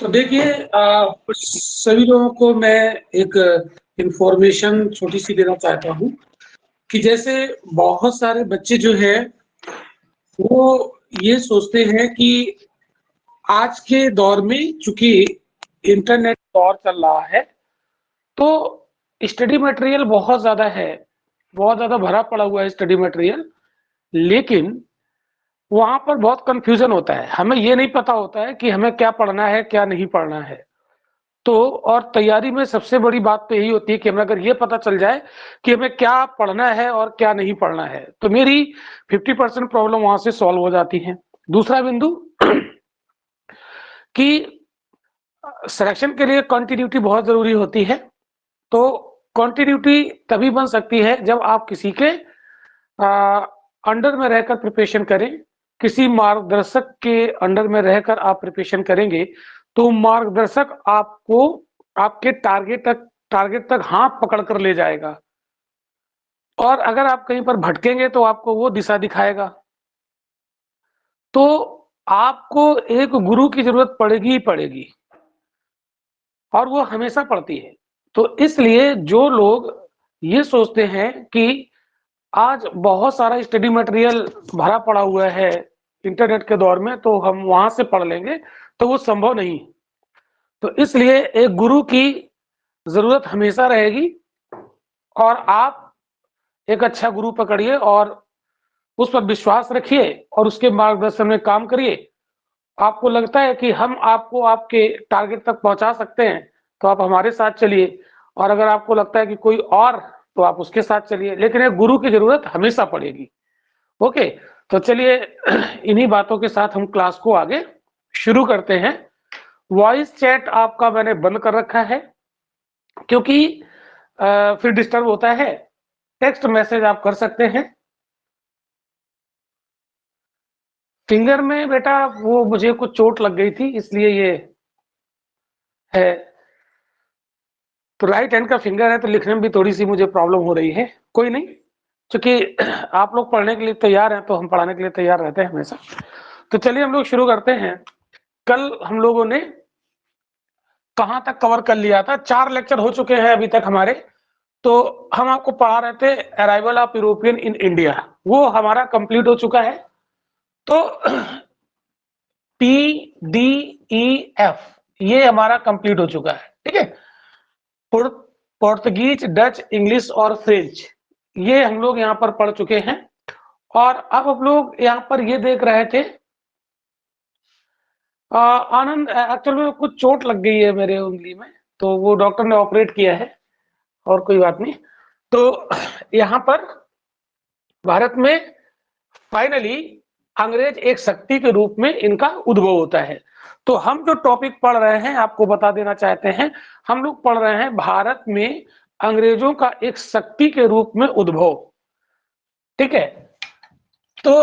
देखिए सभी लोगों को मैं एक इन्फॉर्मेशन छोटी-सी देना चाहता हूँ कि जैसे बहुत सारे बच्चे जो हैं, वो ये सोचते हैं कि आज के दौर में चूँकि इंटरनेट दौर चल रहा है, तो स्टडी मटेरियल बहुत ज़्यादा है, बहुत ज़्यादा भरा पड़ा हुआ है स्टडी मटेरियल, लेकिन वहाँ पर बहुत कन्फ्यूज़न होता है। हमें ये नहीं पता होता है कि हमें क्या पढ़ना है, क्या नहीं पढ़ना है। तो और तैयारी में सबसे बड़ी बात तो यही होती है कि हमें अगर ये पता चल जाए कि हमें क्या पढ़ना है और क्या नहीं पढ़ना है, तो मेरी 50% प्रॉब्लम वहाँ से सॉल्व हो जाती है। दूसरा बिंदु कि सिलेक्शन के लिए कंटिन्यूटी बहुत ज़रूरी होती है। तो कंटिन्यूटी तभी बन सकती है जब आप किसी के अंडर में रहकर प्रिपरेशन करें, किसी मार्गदर्शक के अंडर में रहकर आप प्रिपरेशन करेंगे, तो मार्गदर्शक आपको आपके टारगेट तक हाथ पकड़ कर ले जाएगा और अगर आप कहीं पर भटकेंगे तो आपको वो दिशा दिखाएगा। तो आपको एक गुरु की ज़रूरत पड़ेगी ही पड़ेगी और वो हमेशा पड़ती है। तो इसलिए जो लोग ये सोचते हैं कि आज बहुत सारा स्टडी मटेरियल भरा पड़ा हुआ है इंटरनेट के दौर में, तो हम वहाँ से पढ़ लेंगे, तो वो संभव नहीं। तो इसलिए एक गुरु की ज़रूरत हमेशा रहेगी और आप एक अच्छा गुरु पकड़िए और उस पर विश्वास रखिए और उसके मार्गदर्शन में काम करिए। आपको लगता है कि हम आपको आपके टारगेट तक पहुँचा सकते हैं, तो आप हमारे साथ चलिए और अगर आपको लगता है कि कोई और, तो आप उसके साथ चलिए, लेकिन एक गुरु की ज़रूरत हमेशा पड़ेगी। ओके, तो चलिए इन्हीं बातों के साथ हम क्लास को आगे शुरू करते हैं। वॉइस चैट आपका मैंने बंद कर रखा है क्योंकि फिर डिस्टर्ब होता है। टेक्स्ट मैसेज आप कर सकते हैं। फिंगर में बेटा वो मुझे कुछ चोट लग गई थी, इसलिए ये है। तो राइट हैंड का फिंगर है, तो लिखने में भी थोड़ी-सी मुझे प्रॉब्लम हो रही है। कोई नहीं, क्योंकि आप लोग पढ़ने के लिए तैयार हैं, तो हम पढ़ाने के लिए तैयार रहते हैं हमेशा। तो चलिए हम लोग शुरू करते हैं। कल हम लोगों ने कहाँ तक कवर कर लिया था? 4 लेक्चर हो चुके हैं अभी तक हमारे। तो हम आपको पढ़ा रहे थे arrival of European in India, वो हमारा कंप्लीट हो चुका है। तो PDEF ये हमारा कंप्लीट हो चुका है, ठीक है। पुर्तगीज, डच, इंग्लिश और फ्रेंच ये हम लोग यहाँ पर पढ़ चुके हैं और अब हम लोग यहाँ पर ये देख रहे थे आनंद, एक्चुअल में कुछ चोट लग गई है मेरे उंगली में, तो वो डॉक्टर ने ऑपरेट किया है और कोई बात नहीं। तो यहाँ पर भारत में फाइनली अंग्रेज एक शक्ति के रूप में इनका उद्भव होता है। तो हम जो टॉपिक पढ़ रहे हैं आपको बता देना चाहते हैं, हम लोग पढ़ रहे हैं भारत में अंग्रेजों का एक शक्ति के रूप में उद्भव, ठीक है। तो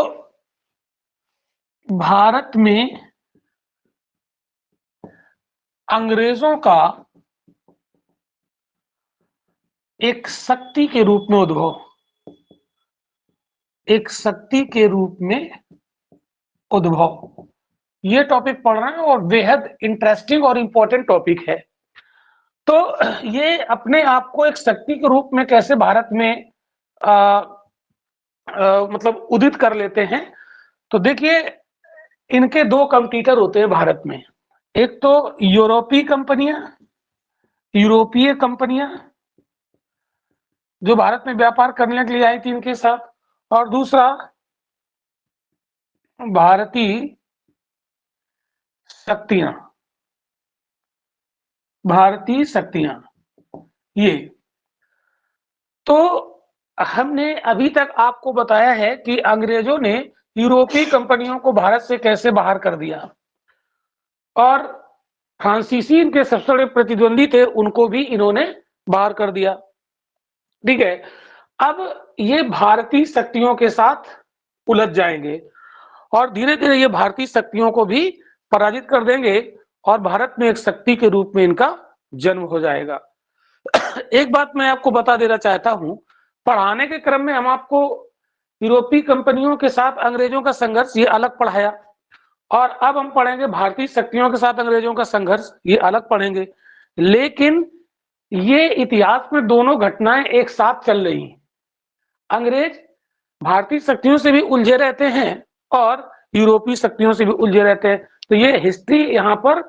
भारत में अंग्रेजों का एक शक्ति के रूप में उद्भव, एक शक्ति के रूप में उद्भव, ये टॉपिक पढ़ रहे हैं और बेहद इंटरेस्टिंग और इंपॉर्टेंट टॉपिक है। तो ये अपने आप को एक शक्ति के रूप में कैसे भारत में मतलब उदित कर लेते हैं। तो देखिए इनके 2 कंपटीटर होते हैं भारत में, एक तो यूरोपीय कंपनियां जो भारत में व्यापार करने के लिए आई थी इनके साथ, और दूसरा भारतीय शक्तियां ये। तो हमने अभी तक आपको बताया है कि अंग्रेजों ने यूरोपीय कंपनियों को भारत से कैसे बाहर कर दिया और फ्रांसीसी इनके सबसे बड़े प्रतिद्वंदी थे, उनको भी इन्होंने बाहर कर दिया, ठीक है। अब ये भारतीय शक्तियों के साथ उलझ जाएंगे और धीरे-धीरे ये भारतीय शक्तियों को भी पराजित कर देंगे और भारत में एक शक्ति के रूप में इनका जन्म हो जाएगा। एक बात मैं आपको बता देना चाहता हूं, पढ़ाने के क्रम में हम आपको यूरोपीय कंपनियों के साथ अंग्रेजों का संघर्ष ये अलग पढ़ाया और अब हम पढ़ेंगे भारतीय शक्तियों के साथ अंग्रेजों का संघर्ष, ये अलग पढ़ेंगे। लेकिन ये इतिहास में दोनों घटनाएं एक साथ चल रही हैं। अंग्रेज भारतीय शक्तियों से भी उलझे रहते हैं और यूरोपीय शक्तियों से भी उलझे रहते हैं। तो ये हिस्ट्री यहाँ पर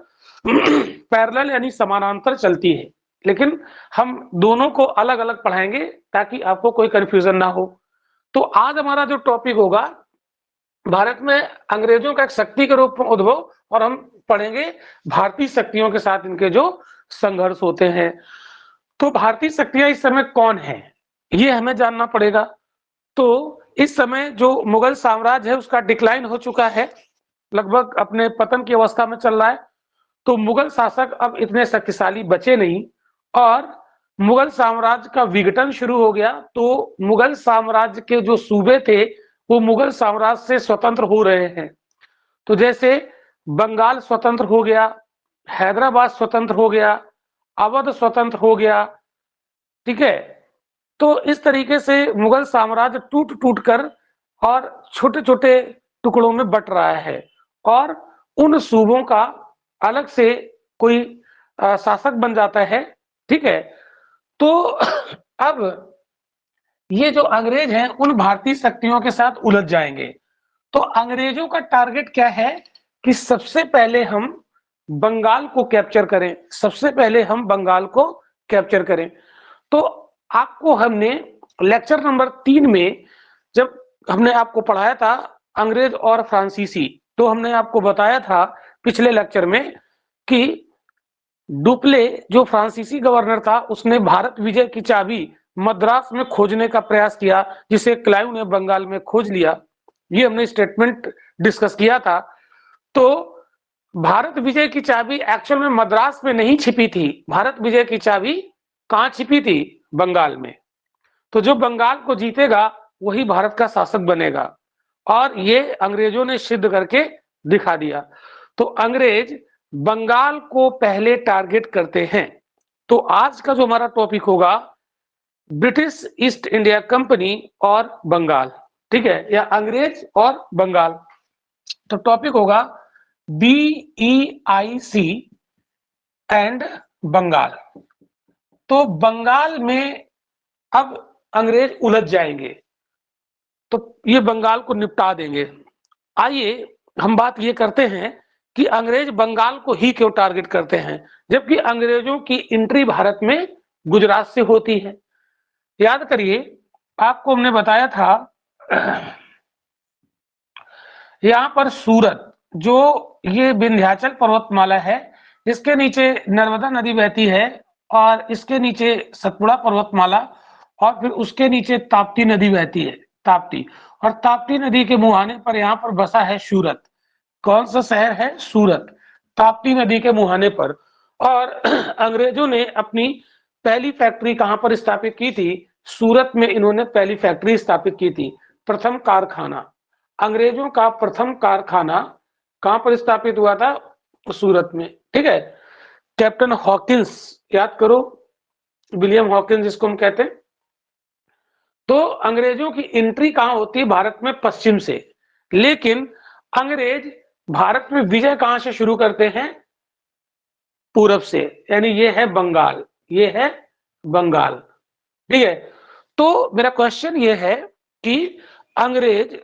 पैरेलल यानी समानांतर चलती है, लेकिन हम दोनों को अलग अलग पढ़ाएंगे ताकि आपको कोई कंफ्यूजन ना हो। तो आज हमारा जो टॉपिक होगा, भारत में अंग्रेजों का एक शक्ति के रूप में उद्भव, और हम पढ़ेंगे भारतीय शक्तियों के साथ इनके जो संघर्ष होते हैं। तो भारतीय शक्तियां इस समय कौन है, ये हमें जानना पड़ेगा। तो इस समय जो मुगल साम्राज्य है उसका डिक्लाइन हो चुका है, लगभग अपने पतन की अवस्था में चल रहा है। तो मुगल शासक अब इतने शक्तिशाली बचे नहीं और मुगल साम्राज्य का विघटन शुरू हो गया। तो मुगल साम्राज्य के जो सूबे थे वो मुगल साम्राज्य से स्वतंत्र हो रहे हैं। तो जैसे बंगाल स्वतंत्र हो गया, हैदराबाद स्वतंत्र हो गया, अवध स्वतंत्र हो गया, ठीक है। तो इस तरीके से मुगल साम्राज्य टूट टूट कर और छोटे छोटे टुकड़ों में बट रहा है और उन सूबों का अलग से कोई शासक बन जाता है, ठीक है। तो अब ये जो अंग्रेज हैं उन भारतीय शक्तियों के साथ उलझ जाएंगे। तो अंग्रेजों का टारगेट क्या है कि सबसे पहले हम बंगाल को कैप्चर करें, सबसे पहले हम बंगाल को कैप्चर करें। तो आपको हमने लेक्चर नंबर 3 में जब हमने आपको पढ़ाया था अंग्रेज और फ्रांसीसी, तो हमने आपको बताया था पिछले लेक्चर में कि डुप्ले जो फ्रांसीसी गवर्नर था उसने भारत विजय की चाबी मद्रास में खोजने का प्रयास किया, जिसे क्लाइव ने बंगाल में खोज लिया। ये हमने स्टेटमेंट डिस्कस किया था। तो भारत विजय की चाबी एक्चुअल में मद्रास में नहीं छिपी थी, भारत विजय की चाबी कहां छिपी थी? बंगाल में। तो जो बंगाल को जीतेगा वही भारत का शासक बनेगा, और ये अंग्रेजों ने सिद्ध करके दिखा दिया। तो अंग्रेज बंगाल को पहले टारगेट करते हैं। तो आज का जो हमारा टॉपिक होगा ब्रिटिश ईस्ट इंडिया कंपनी और बंगाल, ठीक है, या अंग्रेज और बंगाल। तो टॉपिक होगा BEIC एंड बंगाल। तो बंगाल में अब अंग्रेज उलझ जाएंगे, तो ये बंगाल को निपटा देंगे। आइए हम बात ये करते हैं कि अंग्रेज बंगाल को ही क्यों टारगेट करते हैं, जबकि अंग्रेजों की एंट्री भारत में गुजरात से होती है। याद करिए, आपको हमने बताया था यहाँ पर सूरत, जो ये विंध्याचल पर्वतमाला है, इसके नीचे नर्मदा नदी बहती है और इसके नीचे सतपुड़ा पर्वतमाला, और फिर उसके नीचे ताप्ती नदी बहती है, ताप्ती। और ताप्ती नदी के मुहाने पर यहाँ पर बसा है सूरत। कौन सा शहर है? सूरत, ताप्ती नदी के मुहाने पर। और अंग्रेजों ने अपनी पहली फैक्ट्री कहां पर स्थापित की थी? सूरत में इन्होंने पहली फैक्ट्री स्थापित की थी, प्रथम कारखाना। अंग्रेजों का प्रथम कारखाना कहां पर स्थापित हुआ था? सूरत में, ठीक है। कैप्टन हॉकिंस, याद करो, विलियम हॉकिंस जिसको हम कहते हैं। तो अंग्रेजों की एंट्री कहां होती है? भारत में पश्चिम से। लेकिन अंग्रेज भारत में विजय कहां से शुरू करते हैं? पूरब से, यानी ये है बंगाल, ये है बंगाल, ठीक है। तो मेरा क्वेश्चन ये है कि अंग्रेज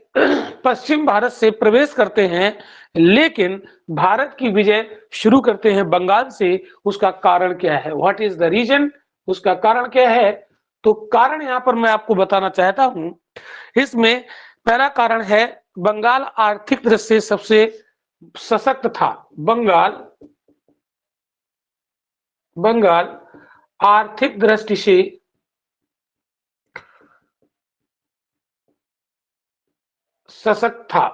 पश्चिम भारत से प्रवेश करते हैं लेकिन भारत की विजय शुरू करते हैं बंगाल से। उसका कारण क्या है? What is the reason? उसका कारण क्या है? तो कारण यहां पर मैं आपको बताना चाहता हूं। इसमें पहला कारण है, बंगाल आर्थिक दृष्टि से सबसे सशक्त था। बंगाल आर्थिक दृष्टि से सशक्त था,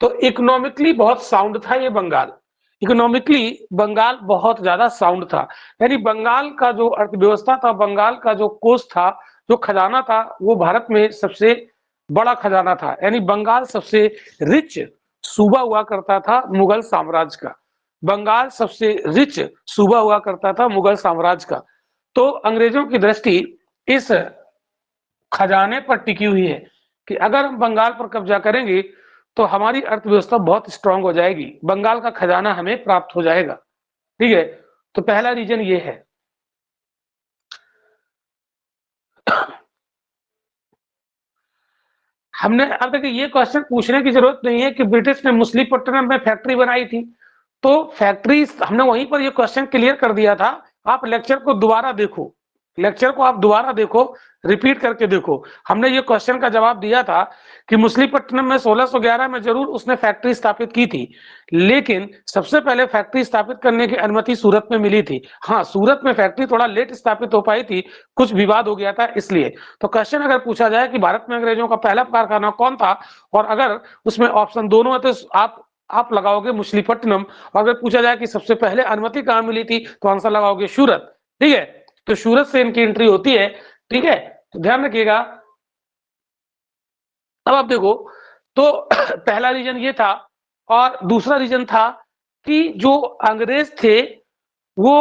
तो इकोनॉमिकली बहुत साउंड था ये बंगाल। इकोनॉमिकली बंगाल बहुत ज्यादा साउंड था, यानी बंगाल का जो अर्थव्यवस्था था, बंगाल का जो कोष था, जो खजाना था, वो भारत में सबसे बड़ा खजाना था। यानी बंगाल सबसे रिच सूबा हुआ करता था मुगल साम्राज्य का। बंगाल सबसे रिच सूबा हुआ करता था मुगल साम्राज्य का। तो अंग्रेजों की दृष्टि इस खजाने पर टिकी हुई है कि अगर हम बंगाल पर कब्जा करेंगे तो हमारी अर्थव्यवस्था बहुत स्ट्रांग हो जाएगी, बंगाल का खजाना हमें प्राप्त हो जाएगा। ठीक है, तो पहला रीजन ये है। हमने अब देखिए ये क्वेश्चन पूछने की जरूरत नहीं है कि ब्रिटिश ने मछलीपट्टनम में फैक्ट्री बनाई थी, तो फैक्ट्री हमने वहीं पर ये क्वेश्चन क्लियर कर दिया था। आप लेक्चर को दोबारा देखो, लेक्चर को आप दोबारा देखो, रिपीट करके देखो। हमने ये क्वेश्चन का जवाब दिया था कि मछलीपट्टनम में 1611 में जरूर उसने फैक्ट्री स्थापित की थी, लेकिन सबसे पहले फैक्ट्री स्थापित करने की अनुमति सूरत में मिली थी। हाँ, सूरत में फैक्ट्री थोड़ा लेट स्थापित हो पाई थी, कुछ विवाद हो गया था इसलिए। तो क्वेश्चन अगर पूछा जाए कि भारत में अंग्रेजों का पहला कारखाना कौन था, और अगर उसमें ऑप्शन दोनों है तो आप लगाओगे मछलीपट्टनम, और अगर पूछा जाए कि सबसे पहले अनुमति कहां मिली थी तो आंसर लगाओगे सूरत। ठीक है, तो सूरत से इनकी एंट्री होती है। ठीक है, तो ध्यान रखिएगा। अब आप देखो तो पहला रीजन ये था, और दूसरा रीजन था कि जो अंग्रेज थे वो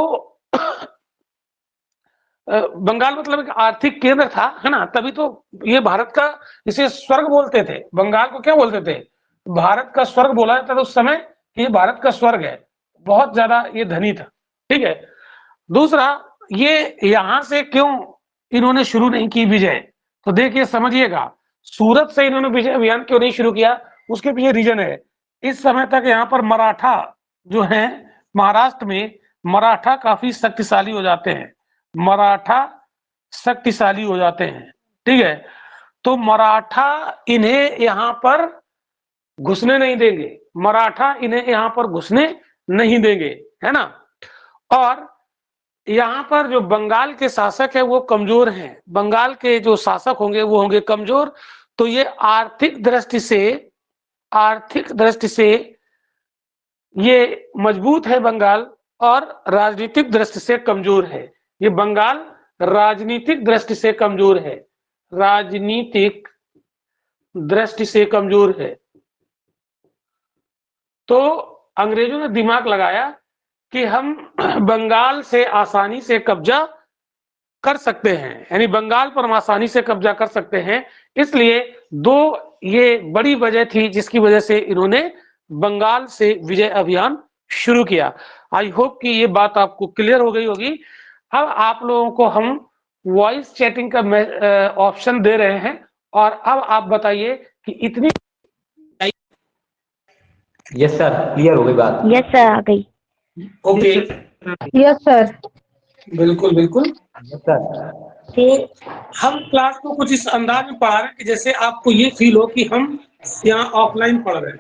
बंगाल मतलब एक आर्थिक केंद्र था, है ना, तभी तो ये भारत का, इसे स्वर्ग बोलते थे। बंगाल को क्या बोलते थे, भारत का स्वर्ग बोला जाता था उस समय, कि ये भारत का स्वर्ग है, बहुत ज्यादा ये धनी था। ठीक है, दूसरा, ये यहां से क्यों इन्होंने शुरू नहीं की विजय, तो देखिए समझिएगा, सूरत से इन्होंने विजय अभियान क्यों नहीं शुरू किया, उसके पीछे रीजन है। इस समय तक यहाँ पर मराठा जो है, महाराष्ट्र में मराठा काफी शक्तिशाली हो जाते हैं, मराठा शक्तिशाली हो जाते हैं। ठीक है, तो मराठा इन्हें यहां पर घुसने नहीं देंगे, मराठा इन्हें यहां पर घुसने नहीं देंगे, है ना। और यहाँ पर जो बंगाल के शासक है वो कमजोर हैं, बंगाल के जो शासक होंगे वो होंगे कमजोर, तो ये आर्थिक दृष्टि से ये मजबूत है बंगाल, और राजनीतिक दृष्टि से कमजोर है। ये बंगाल राजनीतिक दृष्टि से कमजोर है, राजनीतिक दृष्टि से कमजोर है। तो अंग्रेजों ने दिमाग लगाया कि हम बंगाल से आसानी से कब्जा कर सकते हैं, यानी बंगाल पर हम आसानी से कब्जा कर सकते हैं। इसलिए दो ये बड़ी वजह थी जिसकी वजह से इन्होंने बंगाल से विजय अभियान शुरू किया। आई होप कि ये बात आपको क्लियर हो गई होगी। अब आप लोगों को हम वॉइस चैटिंग का ऑप्शन दे रहे हैं, और अब आप बताइए कि इतनी। यस सर, क्लियर हो गई बात। यस सर, आ गई। Okay, yes sir. बिल्कुल बिल्कुल। Yes sir. तो हम क्लास को कुछ इस अंदाज में पढ़ा रहे हैं कि जैसे आपको ये फील हो कि हम यहाँ ऑफलाइन पढ़ रहे हैं।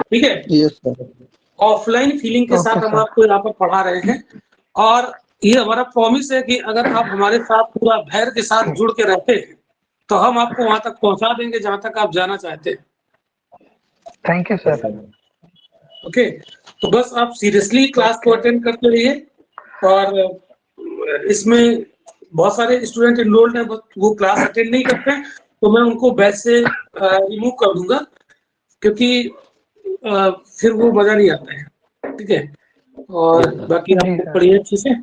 ठीक है, यस सर। ऑफलाइन फीलिंग के साथ हम आपको यहाँ पर पढ़ा रहे हैं, और ये हमारा प्रॉमिस है कि अगर आप हमारे साथ पूरा धैर्य के साथ जुड़ के रहते हैं तो हम आपको वहां तक पहुंचा देंगे जहां तक आप जाना चाहते हैं। Thank you sir. ओके, तो बस आप सीरियसली क्लास को अटेंड करते रहिए, और इसमें बहुत सारे स्टूडेंट इनरोल्ड हैं, वो क्लास अटेंड नहीं करते हैं, तो मैं उनको बैच से रिमूव कर दूंगा, क्योंकि फिर वो मजा नहीं आता है। ठीक है, और बाकी आप पढ़िए अच्छे से।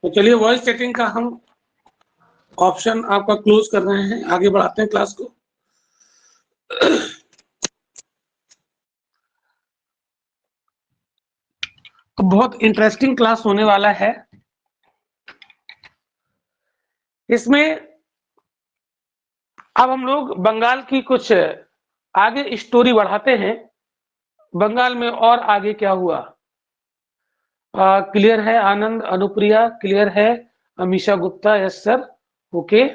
तो चलिए वॉइस चैटिंग का हम ऑप्शन आपका क्लोज कर रहे हैं, आगे बढ़ाते हैं क्लास को। तो बहुत इंटरेस्टिंग क्लास होने वाला है। इसमें अब हम लोग बंगाल की कुछ आगे स्टोरी बढ़ाते हैं, बंगाल में और आगे क्या हुआ। क्लियर है आनंद, अनुप्रिया क्लियर है, Amisha Gupta yes sir, okay.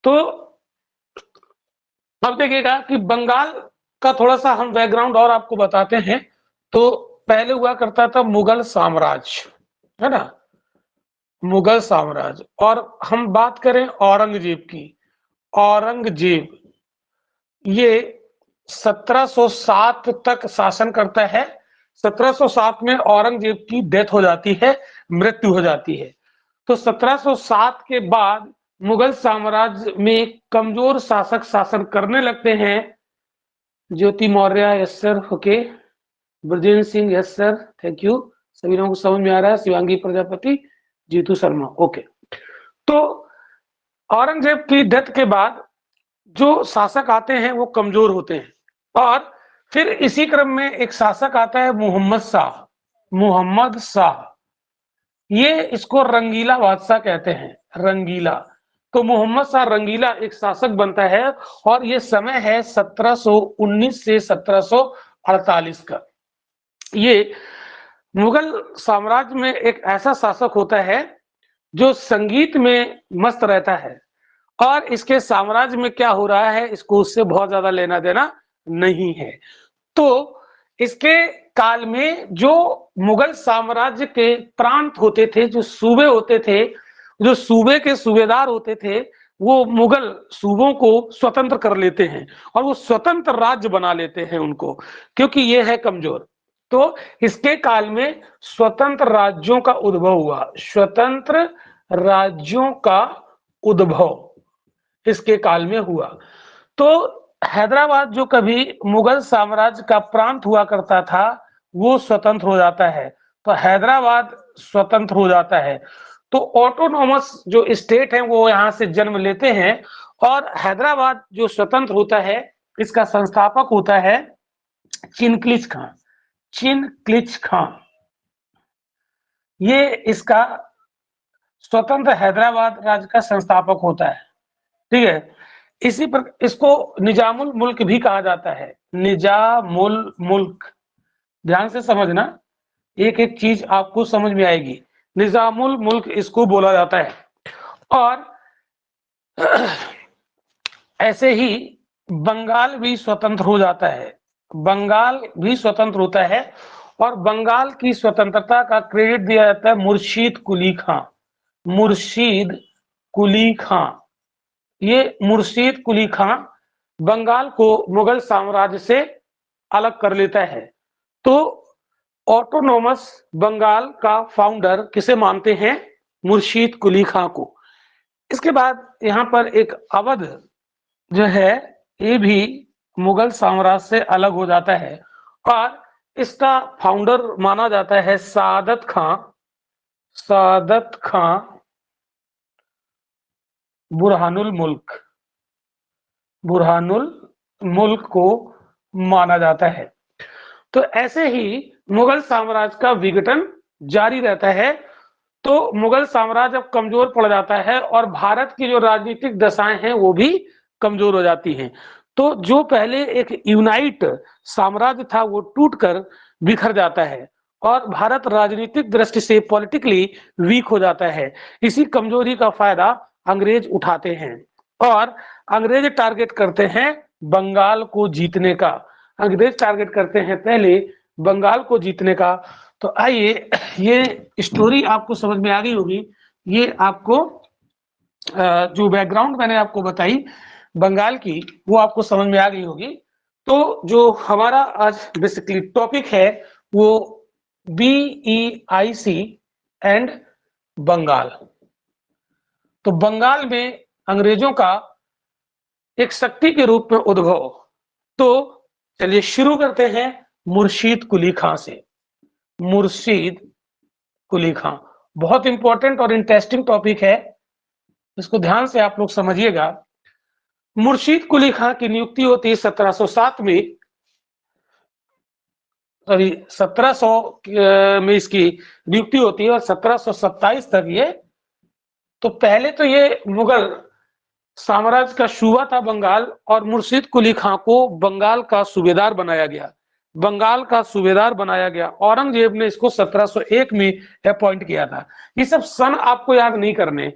तो अब देखिएगा कि बंगाल का थोड़ा सा हम बैकग्राउंड और आपको बताते हैं। तो पहले हुआ करता था मुगल साम्राज्य, है ना, मुगल साम्राज्य, और हम बात करें औरंगजेब की, औरंगजेब ये 1707 तक शासन करता है। 1707 में औरंगजेब की डेथ हो जाती है, मृत्यु हो जाती है। तो 1707 के बाद मुगल साम्राज्य में कमजोर शासक शासन करने लगते हैं। Jyoti Maurya yes sir, okay. Brajendra Singh yes sir, thank you, सभी लोगों को समझ में आ रहा है। शिवांगी प्रजापति, जीतू शर्मा, ओके। तो औरंगजेब की डेथ के बाद जो शासक आते हैं वो कमजोर होते हैं और फिर इसी क्रम में एक शासक आता है मोहम्मद शाह। ये इसको रंगीला बादशाह कहते हैं, रंगीला। तो मोहम्मद शाह रंगीला एक शासक बनता है और ये समय है 1719 से 1748 का। ये मुगल साम्राज्य में एक ऐसा शासक होता है जो संगीत में मस्त रहता है और इसके साम्राज्य में क्या हो रहा है इसको उससे बहुत ज्यादा लेना देना नहीं है। तो इसके काल में जो मुगल साम्राज्य के प्रांत होते थे, जो सूबे होते थे, जो सूबे के सूबेदार होते थे, वो मुगल सूबों को स्वतंत्र कर लेते हैं और वो स्वतंत्र राज्य बना लेते हैं उनको, क्योंकि ये है कमजोर। तो इसके काल में स्वतंत्र राज्यों का उद्भव हुआ, स्वतंत्र राज्यों का उद्भव इसके काल में हुआ। तो हैदराबाद जो कभी मुगल साम्राज्य का प्रांत हुआ करता था वो स्वतंत्र हो जाता है, तो हैदराबाद स्वतंत्र हो जाता है। तो ऑटोनोमस जो स्टेट है वो यहाँ से जन्म लेते हैं और हैदराबाद जो स्वतंत्र होता है इसका संस्थापक होता है चिनक्लिच खां। चिनक्लिच खां ये इसका स्वतंत्र हैदराबाद राज्य का संस्थापक होता है, ठीक है। इसी पर इसको निजामुल मुल्क भी कहा जाता है, निजामुल मुल्क। ध्यान से समझना, एक एक चीज आपको समझ में आएगी। निजामुल मुल्क इसको बोला जाता है। और ऐसे ही बंगाल भी स्वतंत्र हो जाता है, बंगाल भी स्वतंत्र होता है और बंगाल की स्वतंत्रता का क्रेडिट दिया जाता है मुर्शीद कुली खां। मुर्शीद कुली खां, ये मुर्शीद कुली खां बंगाल को मुगल साम्राज्य से अलग कर लेता है। तो ऑटोनोमस बंगाल का फाउंडर किसे मानते हैं? मुर्शीद कुली खां को। इसके बाद यहाँ पर एक अवध जो है ये भी मुगल साम्राज्य से अलग हो जाता है और इसका फाउंडर माना जाता है सादत खां। सादत खां बुरहानुल मुल्क, बुरहानुल मुल्क को माना जाता है। तो ऐसे ही मुगल साम्राज्य का विघटन जारी रहता है। तो मुगल साम्राज्य अब कमजोर पड़ जाता है और भारत की जो राजनीतिक दशाएं हैं वो भी कमजोर हो जाती हैं। तो जो पहले एक यूनाइट साम्राज्य था वो टूटकर बिखर जाता है और भारत राजनीतिक दृष्टि से पॉलिटिकली वीक हो जाता है। इसी कमजोरी का फायदा अंग्रेज उठाते हैं और अंग्रेज टारगेट करते हैं बंगाल को जीतने का। अंग्रेज टारगेट करते हैं पहले बंगाल को जीतने का। तो आइए, ये स्टोरी आपको समझ में आ गई होगी। ये आपको जो बैकग्राउंड मैंने आपको बताई बंगाल की वो आपको समझ में आ गई होगी। तो जो हमारा आज बेसिकली टॉपिक है वो BEIC एंड बंगाल। तो बंगाल में अंग्रेजों का एक शक्ति के रूप में उद्भव। तो चलिए शुरू करते हैं मुर्शीद कुली खां से। मुर्शीद कुली खां बहुत इंपॉर्टेंट और इंटरेस्टिंग टॉपिक है, इसको ध्यान से आप लोग समझिएगा। मुर्शीद कुली खां की नियुक्ति होती है 1707 में, सॉरी 1700 में इसकी नियुक्ति होती है और 1727 तक ये, तो पहले तो ये मुगल साम्राज्य का सूबा था बंगाल और मुर्शीद कुली खां को बंगाल का सूबेदार बनाया गया, बंगाल का सूबेदार बनाया गया। औरंगजेब ने इसको 1701 में अपॉइंट किया था। ये सब सन आपको याद नहीं करने,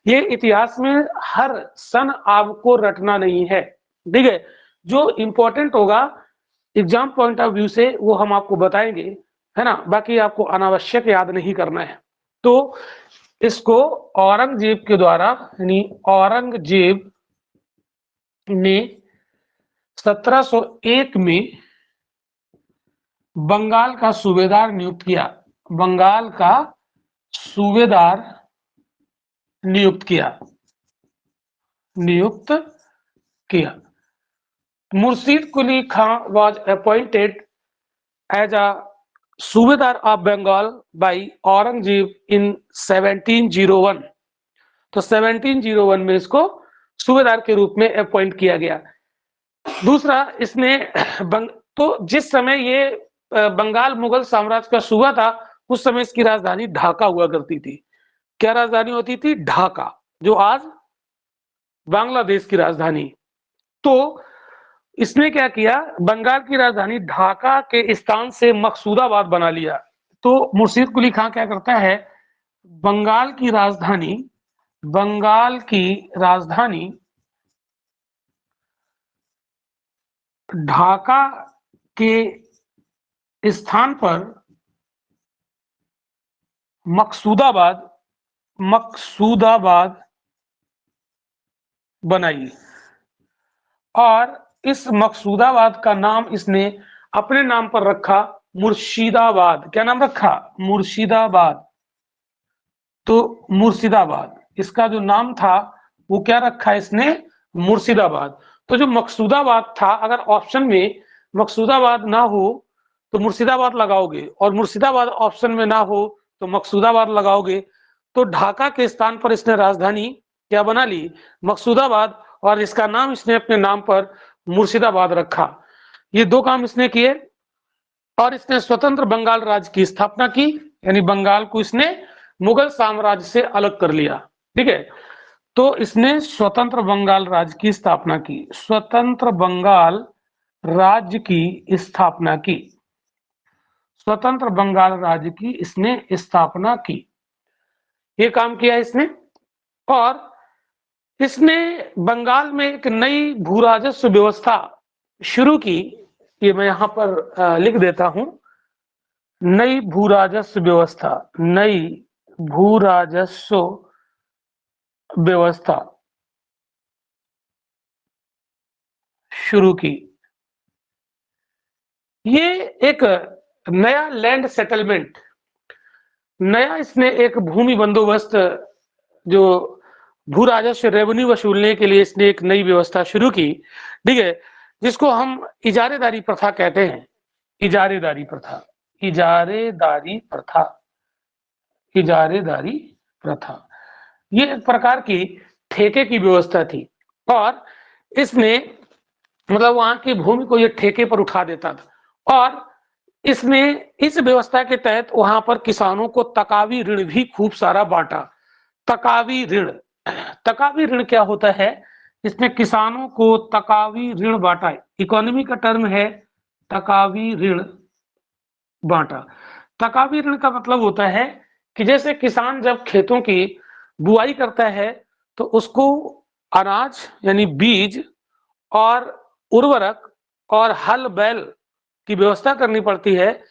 ये इतिहास में हर सन आपको रटना नहीं है, ठीक है। जो इंपॉर्टेंट होगा एग्जाम पॉइंट ऑफ व्यू से वो हम आपको बताएंगे, है ना, बाकी आपको अनावश्यक याद नहीं करना है। तो इसको औरंगजेब के द्वारा, यानी औरंगजेब ने 1701 में बंगाल का सूबेदार नियुक्त किया, बंगाल का सूबेदार नियुक्त किया, नियुक्त किया। Murshid Quli Khan was appointed as a subedar of Bengal by Aurangzeb in 1701। तो 1701 में इसको सूबेदार के रूप में अपॉइंट किया गया। दूसरा, इसने तो जिस समय ये बंगाल मुगल साम्राज्य का सूबा था, उस समय इसकी राजधानी ढाका हुआ करती थी। क्या राजधानी होती थी? ढाका, जो आज बांग्लादेश की राजधानी। तो इसने क्या किया, बंगाल की राजधानी ढाका के स्थान से मकसूदाबाद बना लिया। तो मुर्शीद कुली खां क्या करता है, बंगाल की राजधानी ढाका के स्थान पर मकसूदाबाद बनाई, और इस मकसूदाबाद का नाम इसने अपने नाम पर रखा मुर्शिदाबाद। क्या नाम रखा? मुर्शिदाबाद। तो मुर्शिदाबाद, इसका जो नाम था वो क्या रखा इसने? मुर्शिदाबाद। तो जो मकसूदाबाद था, अगर ऑप्शन में मकसूदाबाद ना हो तो मुर्शिदाबाद लगाओगे, और मुर्शिदाबाद ऑप्शन में ना हो तो मकसूदाबाद लगाओगे। तो ढाका के स्थान पर इसने राजधानी क्या बना ली? मकसूदाबाद, और इसका नाम इसने अपने नाम पर मुर्शिदाबाद रखा। ये दो काम इसने किए, और इसने स्वतंत्र बंगाल राज्य की स्थापना की, यानी बंगाल को इसने मुगल साम्राज्य से अलग कर लिया। ठीक है, तो इसने स्वतंत्र बंगाल राज्य की स्थापना की, स्वतंत्र बंगाल राज्य की स्थापना की, स्वतंत्र बंगाल राज्य की इसने स्थापना की। ये काम किया इसने, और इसने बंगाल में एक नई भू राजस्व व्यवस्था शुरू की। ये मैं यहां पर लिख देता हूं, नई भू राजस्व व्यवस्था, नई भू राजस्व व्यवस्था शुरू की। ये एक नया लैंड सेटलमेंट, नया इसने एक भूमि बंदोबस्त, जो भू राजस्व रेवेन्यू वसूलने के लिए इसने एक नई व्यवस्था शुरू की। ठीक है, जिसको हम इजारेदारी प्रथा कहते हैं। इजारेदारी प्रथा, इजारेदारी प्रथा, इजारेदारी प्रथा, ये एक प्रकार की ठेके की व्यवस्था थी, और इसने मतलब वहां की भूमि को ये ठेके पर उठा देता था, और इसने इस व्यवस्था के तहत वहां पर किसानों को तकावी ऋण भी खूब सारा बांटा। तकावी ऋण, तकावी ऋण क्या होता है? इसमें किसानों को तकावी ऋण बांटा, इकोनॉमी का टर्म है तकावी ऋण बांटा। तकावी ऋण का मतलब होता है कि जैसे किसान जब खेतों की बुआई करता है तो उसको अनाज यानी बीज और उर्वरक और हल बैल की व्यवस्था करनी पड़ती है,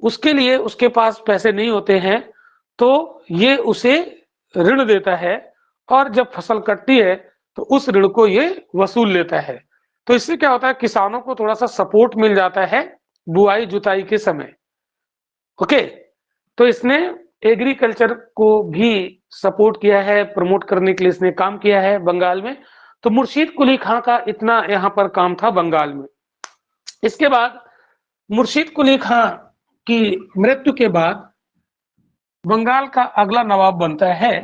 उसके लिए उसके पास पैसे नहीं होते हैं, तो ये उसे ऋण देता है, और जब फसल कटती है तो उस ऋण को ये वसूल लेता है। तो इससे क्या होता है, किसानों को थोड़ा सा सपोर्ट मिल जाता है बुआई जुताई के समय। ओके, तो इसने एग्रीकल्चर को भी सपोर्ट किया है, प्रमोट करने के लिए इसने काम किया है बंगाल में। तो मुर्शीद कुली खां का इतना यहाँ पर काम था बंगाल में। इसके बाद मुर्शीद कुली खां की मृत्यु के बाद बंगाल का अगला नवाब बनता है।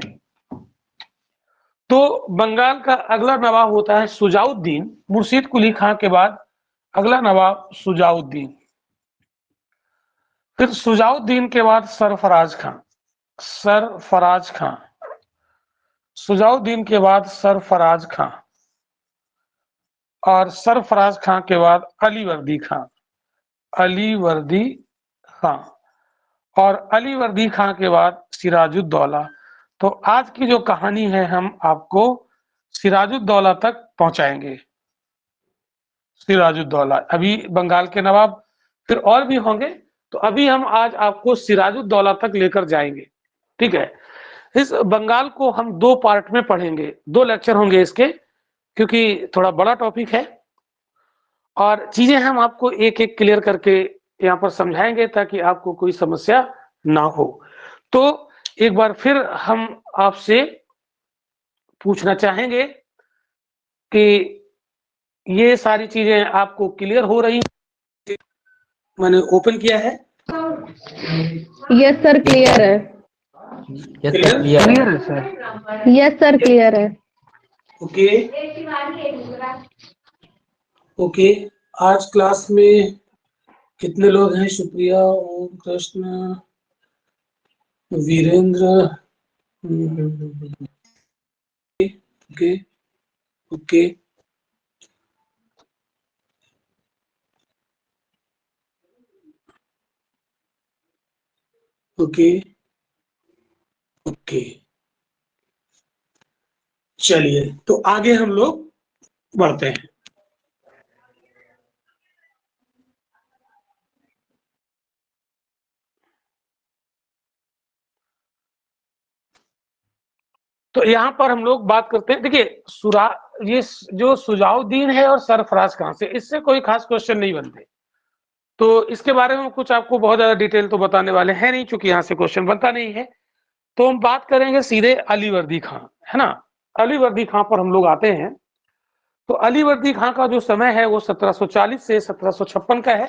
तो बंगाल का अगला नवाब होता है सुजाउद्दीन। मुर्शीद कुली खां के बाद अगला नवाब सुजाउद्दीन, फिर सुजाउद्दीन के बाद सरफराज खां, सरफराज खां, सुजाउद्दीन के बाद सरफराज खां, और सरफराज खां के बाद अलीवर्दी खां, अलीवर्दी खां, और अलीवर्दी खां के बाद सिराजुद्दौला। तो आज की जो कहानी है हम आपको सिराजुद्दौला तक पहुंचाएंगे। सिराजुद्दौला, अभी बंगाल के नवाब फिर और भी होंगे, तो अभी हम आज आपको सिराजुद्दौला तक लेकर जाएंगे। ठीक है, इस बंगाल को हम दो पार्ट में पढ़ेंगे, दो लेक्चर होंगे इसके, क्योंकि थोड़ा बड़ा टॉपिक है, और चीजें हम आपको एक एक क्लियर करके यहाँ पर समझाएंगे ताकि आपको कोई समस्या ना हो। तो एक बार फिर हम आपसे पूछना चाहेंगे कि ये सारी चीजें आपको क्लियर हो रही? मैंने ओपन किया है। यस सर, क्लियर है। यस सर क्लियर क्लियर है सर। यस सर क्लियर है। Okay okay. आज क्लास में कितने लोग हैं? शुक्रिया, Om Krishna, Virendra. Okay okay. Okay okay, चलिए तो आगे हम लोग बढ़ते हैं। तो यहाँ पर हम लोग बात करते हैं, देखिए ये जो सुजाउद्दीन है और सरफराज खान से, इससे कोई खास क्वेश्चन नहीं बनते, तो इसके बारे में कुछ आपको बहुत ज्यादा डिटेल तो बताने वाले हैं नहीं, चूंकि यहाँ से क्वेश्चन बनता नहीं है। तो हम बात करेंगे सीधे अलीवर्दी खां, है ना। अलीवर्दी खां पर हम लोग आते हैं। तो अलीवर्दी खां का जो समय है वो 1740 से 1756 का है।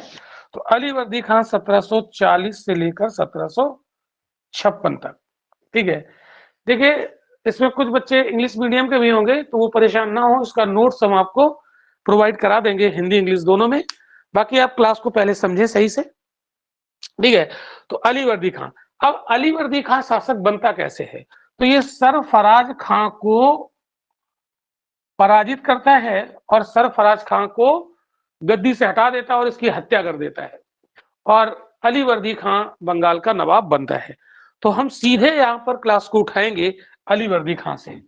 तो अलीवर्दी खां 1740 से लेकर 1756 तक, ठीक है। देखिए इसमें कुछ बच्चे इंग्लिश मीडियम के भी होंगे, तो वो परेशान ना हो, इसका नोट्स हम आपको प्रोवाइड करा देंगे, हिंदी इंग्लिश दोनों में। बाकी आप क्लास को पहले समझें सही से, ठीक है। तो अलीवर्दी खां, अब अलीवर्दी खां शासक बनता कैसे है? तो ये सरफराज खां को पराजित करता है और सरफराज खां को गद्दी से हटा देता है और इसकी हत्या कर देता है, और अलीवर्दी खां बंगाल का नवाब बनता है। तो हम सीधे यहाँ पर क्लास को उठाएंगे अलीवर्दी खां से।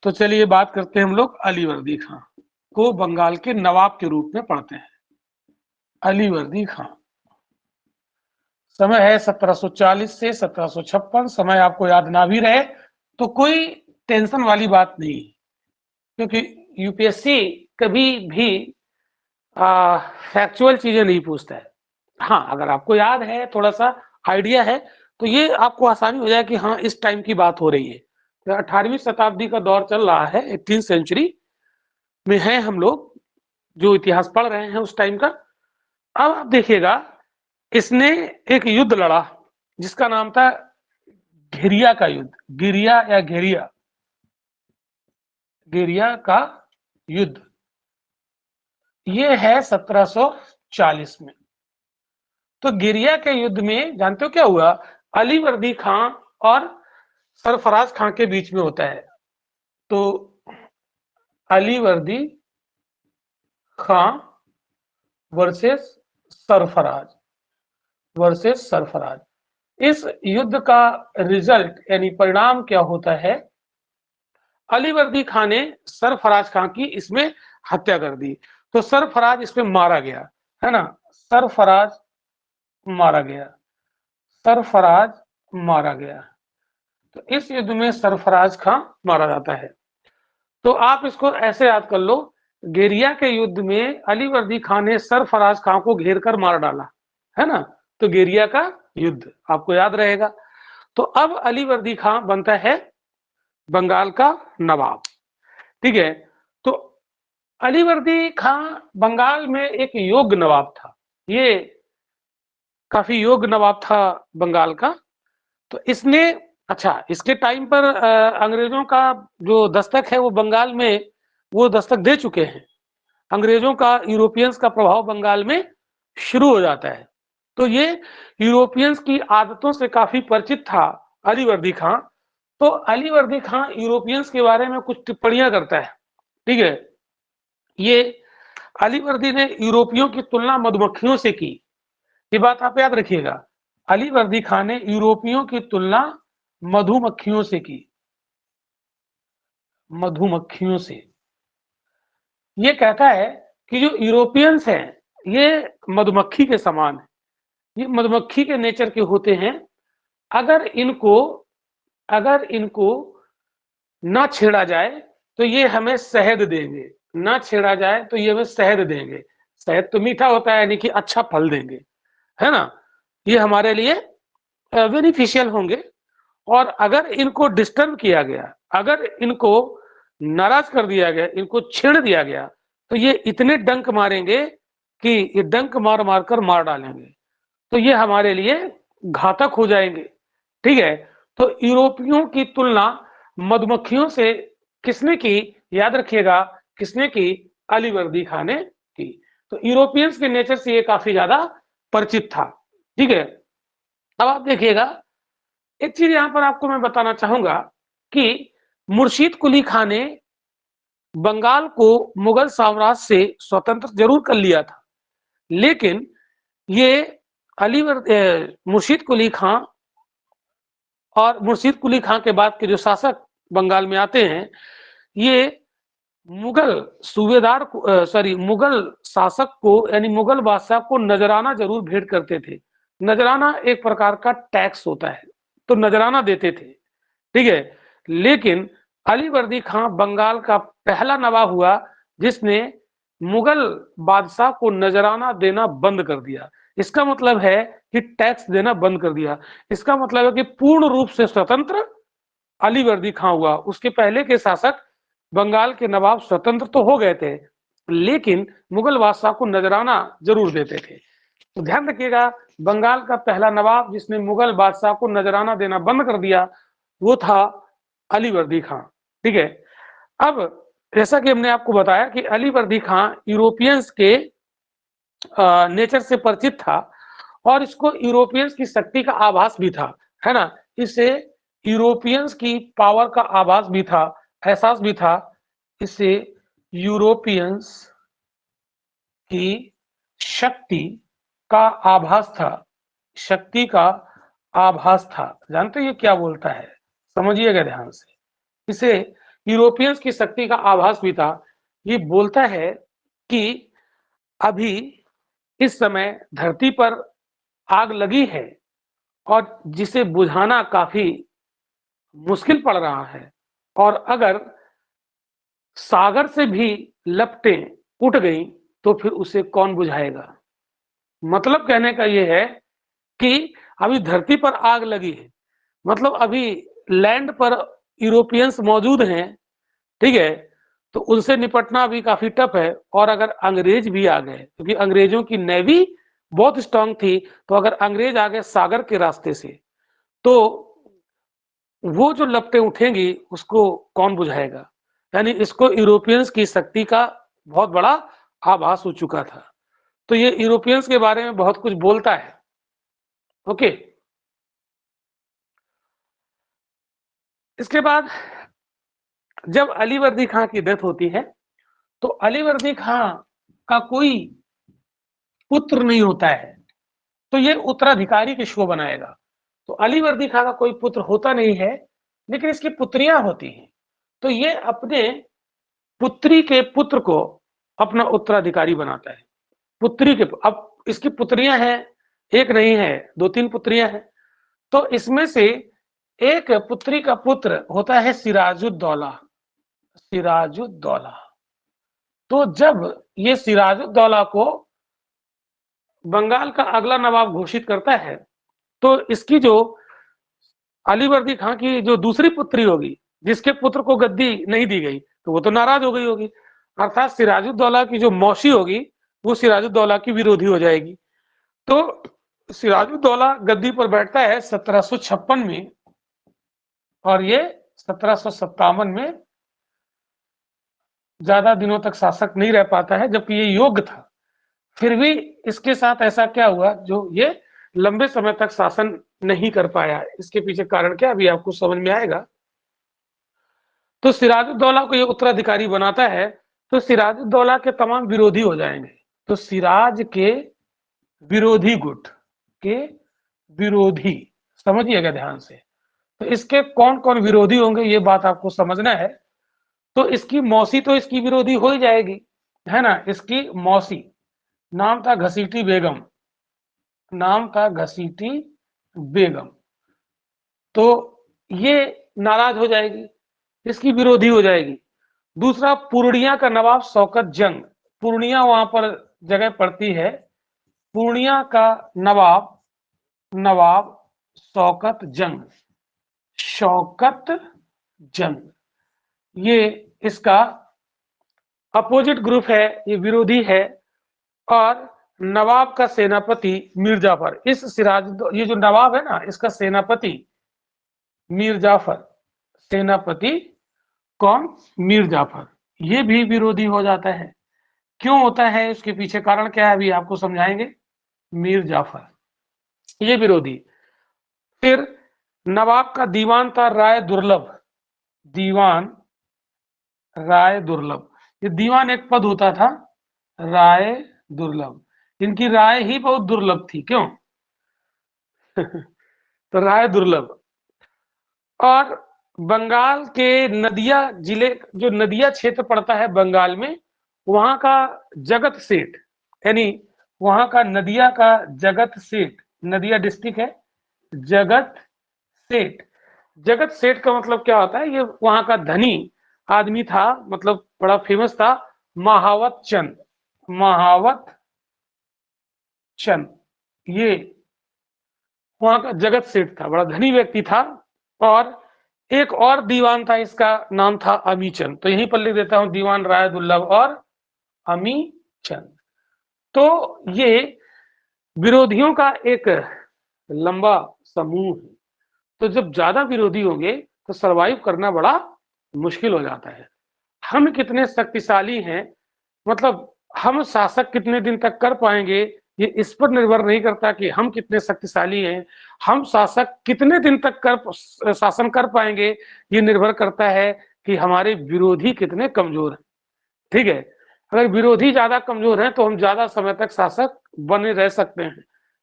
तो चलिए बात करते हैं हम लोग अलीवर्दी खां को बंगाल के नवाब के रूप में पढ़ते हैं। अलीवर्दी खां, समय है 1740 से 1756। समय आपको याद ना भी रहे तो कोई टेंशन वाली बात नहीं, क्योंकि यूपीएससी कभी भी फैक्चुअल चीजें नहीं पूछता है। हाँ, अगर आपको याद है, थोड़ा सा आइडिया है, तो ये आपको आसानी हो जाए कि हाँ इस टाइम की बात हो रही है। तो 18वीं शताब्दी का दौर चल रहा है, 18th सेंचुरी में है हम लोग जो इतिहास पढ़ रहे हैं उस टाइम का। अब आप देखिएगा, इसने एक युद्ध लड़ा जिसका नाम था घिरिया का युद्ध, गिरिया या घेरिया, गिरिया का युद्ध। ये है 1740 में। तो गिरिया के युद्ध में जानते हो क्या हुआ? अलीवर्दी खां और सरफराज खां के बीच में होता है। तो अलीवर्दी खां वर्सेस सरफराज, इस युद्ध का रिजल्ट यानी परिणाम क्या होता है? अलीवर्दी खां ने सरफराज खां की इसमें हत्या कर दी। तो सरफराज इसमें मारा गया, है ना। सरफराज मारा गया, सरफराज मारा गया। तो इस युद्ध में सरफराज खां मारा जाता है। तो आप इसको ऐसे याद कर लो, घेरिया के युद्ध में अलीवर्दी खां ने सरफराज खां को घेर कर मार डाला, है ना। तो घेरिया का युद्ध आपको याद रहेगा। तो अब अलीवर्दी खां बनता है बंगाल का नवाब, ठीक है। तो अलीवर्दी खां बंगाल में एक योग्य नवाब था, ये काफी योग्य नवाब था बंगाल का। तो इसने, अच्छा, इसके टाइम पर अंग्रेजों का जो दस्तक है वो बंगाल में वो दस्तक दे चुके हैं। अंग्रेजों का, यूरोपियंस का प्रभाव बंगाल में शुरू हो जाता है। तो ये यूरोपियंस की आदतों से काफी परिचित था अलीवर्दी खां। तो अलीवर्दी खां यूरोपियंस के बारे में कुछ टिप्पणियां करता है, ठीक है। ये अलीवर्दी ने यूरोपियों की तुलना मधुमक्खियों से की, ये बात आप याद रखिएगा। अलीवर्दी खां ने यूरोपियों की तुलना मधुमक्खियों से की, मधुमक्खियों से। ये कहता है कि जो यूरोपियंस हैं ये मधुमक्खी के समान है, ये मधुमक्खी के नेचर के होते हैं। अगर इनको ना छेड़ा जाए तो ये हमें शहद देंगे, ना छेड़ा जाए तो ये हमें शहद देंगे। शहद तो मीठा होता है, यानी कि अच्छा फल देंगे, है ना। ये हमारे लिए बेनिफिशियल होंगे। और अगर इनको डिस्टर्ब किया गया, अगर इनको नाराज कर दिया गया, इनको छेड़ दिया गया, तो ये इतने डंक मारेंगे कि ये डंक मार मार कर मार डालेंगे, तो ये हमारे लिए घातक हो जाएंगे। ठीक है, तो यूरोपियों की तुलना मधुमक्खियों से किसने की, याद रखिएगा, किसने की, अलीवर्दी खां ने की। तो यूरोपियंस के नेचर से ये काफी ज्यादा परिचित था। ठीक है, अब आप देखिएगा, एक चीज यहां पर आपको मैं बताना चाहूंगा कि मुर्शीद कुली खां ने बंगाल को मुगल साम्राज्य से स्वतंत्र जरूर कर लिया था, लेकिन ये मुर्शीद कुली खां और मुर्शीद कुली खां के बाद के जो शासक बंगाल में आते हैं, ये मुगल सूबेदार को मुगल शासक को यानी मुगल बादशाह को नजराना जरूर भेंट करते थे। नजराना एक प्रकार का टैक्स होता है, तो नजराना देते थे। ठीक है, लेकिन अलीवर्दी खां बंगाल का पहला नवाब हुआ जिसने मुगल बादशाह को नजराना देना बंद कर दिया। इसका मतलब है कि टैक्स देना बंद कर दिया। इसका मतलब है कि पूर्ण रूप से स्वतंत्र अलीवर्दी खां हुआ। उसके पहले के शासक बंगाल के नवाब स्वतंत्र तो हो गए थे, लेकिन मुगल बादशाह को नजराना जरूर देते थे। तो ध्यान रखिएगा, बंगाल का पहला नवाब जिसने मुगल बादशाह को नजराना देना बंद कर दिया वो था अलीवर्दी खां। ठीक है, अब जैसा कि हमने आपको बताया कि अलीवर्दी खां यूरोपियंस के नेचर से परिचित था और इसको यूरोपियंस की शक्ति का आभास भी था, है ना। इससे यूरोपियंस की पावर का आभास भी था, एहसास भी था। इससे यूरोपियंस की शक्ति का आभास था, शक्ति का आभास था। जानते ये क्या बोलता है, समझिएगा ध्यान से। इसे यूरोपियंस की शक्ति का आभास भी था। ये बोलता है कि अभी इस समय धरती पर आग लगी है और जिसे बुझाना काफी मुश्किल पड़ रहा है, और अगर सागर से भी लपटें उठ गई तो फिर उसे कौन बुझाएगा। मतलब कहने का यह है कि अभी धरती पर आग लगी है, मतलब अभी लैंड पर यूरोपियंस मौजूद हैं। ठीक है, तो उनसे निपटना भी काफी टफ है। और अगर अंग्रेज भी आ गए, क्योंकि अंग्रेजों की नेवी बहुत स्ट्रांग थी, तो अगर अंग्रेज आ गए सागर के रास्ते से तो वो जो लपटें उठेंगी उसको कौन बुझाएगा। यानी इसको यूरोपियंस की शक्ति का बहुत बड़ा आभास हो चुका था। तो ये यूरोपियंस के बारे में बहुत कुछ बोलता है। ओके, इसके बाद जब अलीवर्दी खां की डेथ होती है तो अलीवर्दी खां का कोई पुत्र नहीं होता है, तो ये उत्तराधिकारी की शो बनाएगा। तो अलीवर्दी खां का कोई पुत्र होता नहीं है, लेकिन इसकी पुत्रियां होती हैं। तो ये अपने पुत्री के पुत्र को अपना उत्तराधिकारी बनाता है। पुत्री के, अब इसकी पुत्रियां हैं, एक नहीं है, 2-3 पुत्रियां हैं। तो इसमें से एक पुत्री का पुत्र होता है सिराजुद्दौला। सिराजुद्दौला, तो जब ये सिराजुद्दौला को बंगाल का अगला नवाब घोषित करता है, तो इसकी जो अलीवर्दी खां की जो दूसरी पुत्री होगी, जिसके पुत्र को गद्दी नहीं दी गई, तो वो तो नाराज हो गई होगी। अर्थात सिराजुद्दौला की जो मौसी होगी वो सिराजुद्दौला की विरोधी हो जाएगी। तो सिराजुद्दौला गद्दी पर बैठता है 1756 में, और ये 1757 में ज्यादा दिनों तक शासक नहीं रह पाता है, जबकि ये योग्य था। फिर भी इसके साथ ऐसा क्या हुआ जो ये लंबे समय तक शासन नहीं कर पाया। इसके पीछे कारण क्या, अभी आपको समझ में आएगा। तो सिराजुद्दौला को ये उत्तराधिकारी बनाता है, तो सिराजुद्दौला के तमाम विरोधी हो जाएंगे। तो सिराज के विरोधी गुट के विरोधी, समझिएगा ध्यान से। तो इसके कौन कौन विरोधी होंगे ये बात आपको समझना है। तो इसकी मौसी तो इसकी विरोधी हो ही जाएगी, है ना। इसकी मौसी, नाम था घसीटी बेगम, नाम था घसीटी बेगम। तो ये नाराज हो जाएगी, इसकी विरोधी हो जाएगी। दूसरा, पूर्णिया का नवाब शौकत जंग, पूर्णिया वहां पर जगह पड़ती है। पूर्णिया का नवाब नवाब शौकत जंग, शौकत जंग, ये इसका अपोजिट ग्रुप है, ये विरोधी है। और नवाब का सेनापति मीर जाफर, इस ये जो नवाब है ना, इसका सेनापति मीर जाफर, सेनापति कौन? मीर जाफर, ये भी विरोधी हो जाता है। क्यों होता है, इसके पीछे कारण क्या है, अभी आपको समझाएंगे। मीर जाफर ये विरोधी। फिर नवाब का दीवान था राय दुर्लभ, दीवान राय दुर्लभ, ये दीवान एक पद होता था, राय दुर्लभ, इनकी राय ही बहुत दुर्लभ थी, क्यों? तो राय दुर्लभ। और बंगाल के नदिया जिले, जो नदिया क्षेत्र पड़ता है बंगाल में, वहां का जगत सेठ, यानी वहां का नदिया का जगत सेठ, नदिया डिस्ट्रिक्ट है, जगत सेठ। जगत सेठ का मतलब क्या होता है, ये वहां का धनी आदमी था, मतलब बड़ा फेमस था, महावत चंद, महावत चंद, ये वहां का जगत सेठ था, बड़ा धनी व्यक्ति था। और एक और दीवान था, इसका नाम था अमीचंद, तो यहीं पर लिख देता हूं, दीवान राय दुर्लभ और अमीचंद। तो ये विरोधियों का एक लंबा समूह है। तो जब ज्यादा विरोधी होंगे तो सरवाइव करना बड़ा मुश्किल हो जाता है। हम कितने शक्तिशाली हैं, मतलब हम शासक कितने दिन तक कर पाएंगे, ये इस पर निर्भर नहीं करता कि हम कितने शक्तिशाली हैं। हम शासक कितने दिन तक शासन कर पाएंगे, ये निर्भर करता है कि हमारे विरोधी कितने कमजोर हैं। ठीक है, अगर विरोधी ज्यादा कमजोर हैं तो हम ज्यादा समय तक शासक बने रह सकते हैं।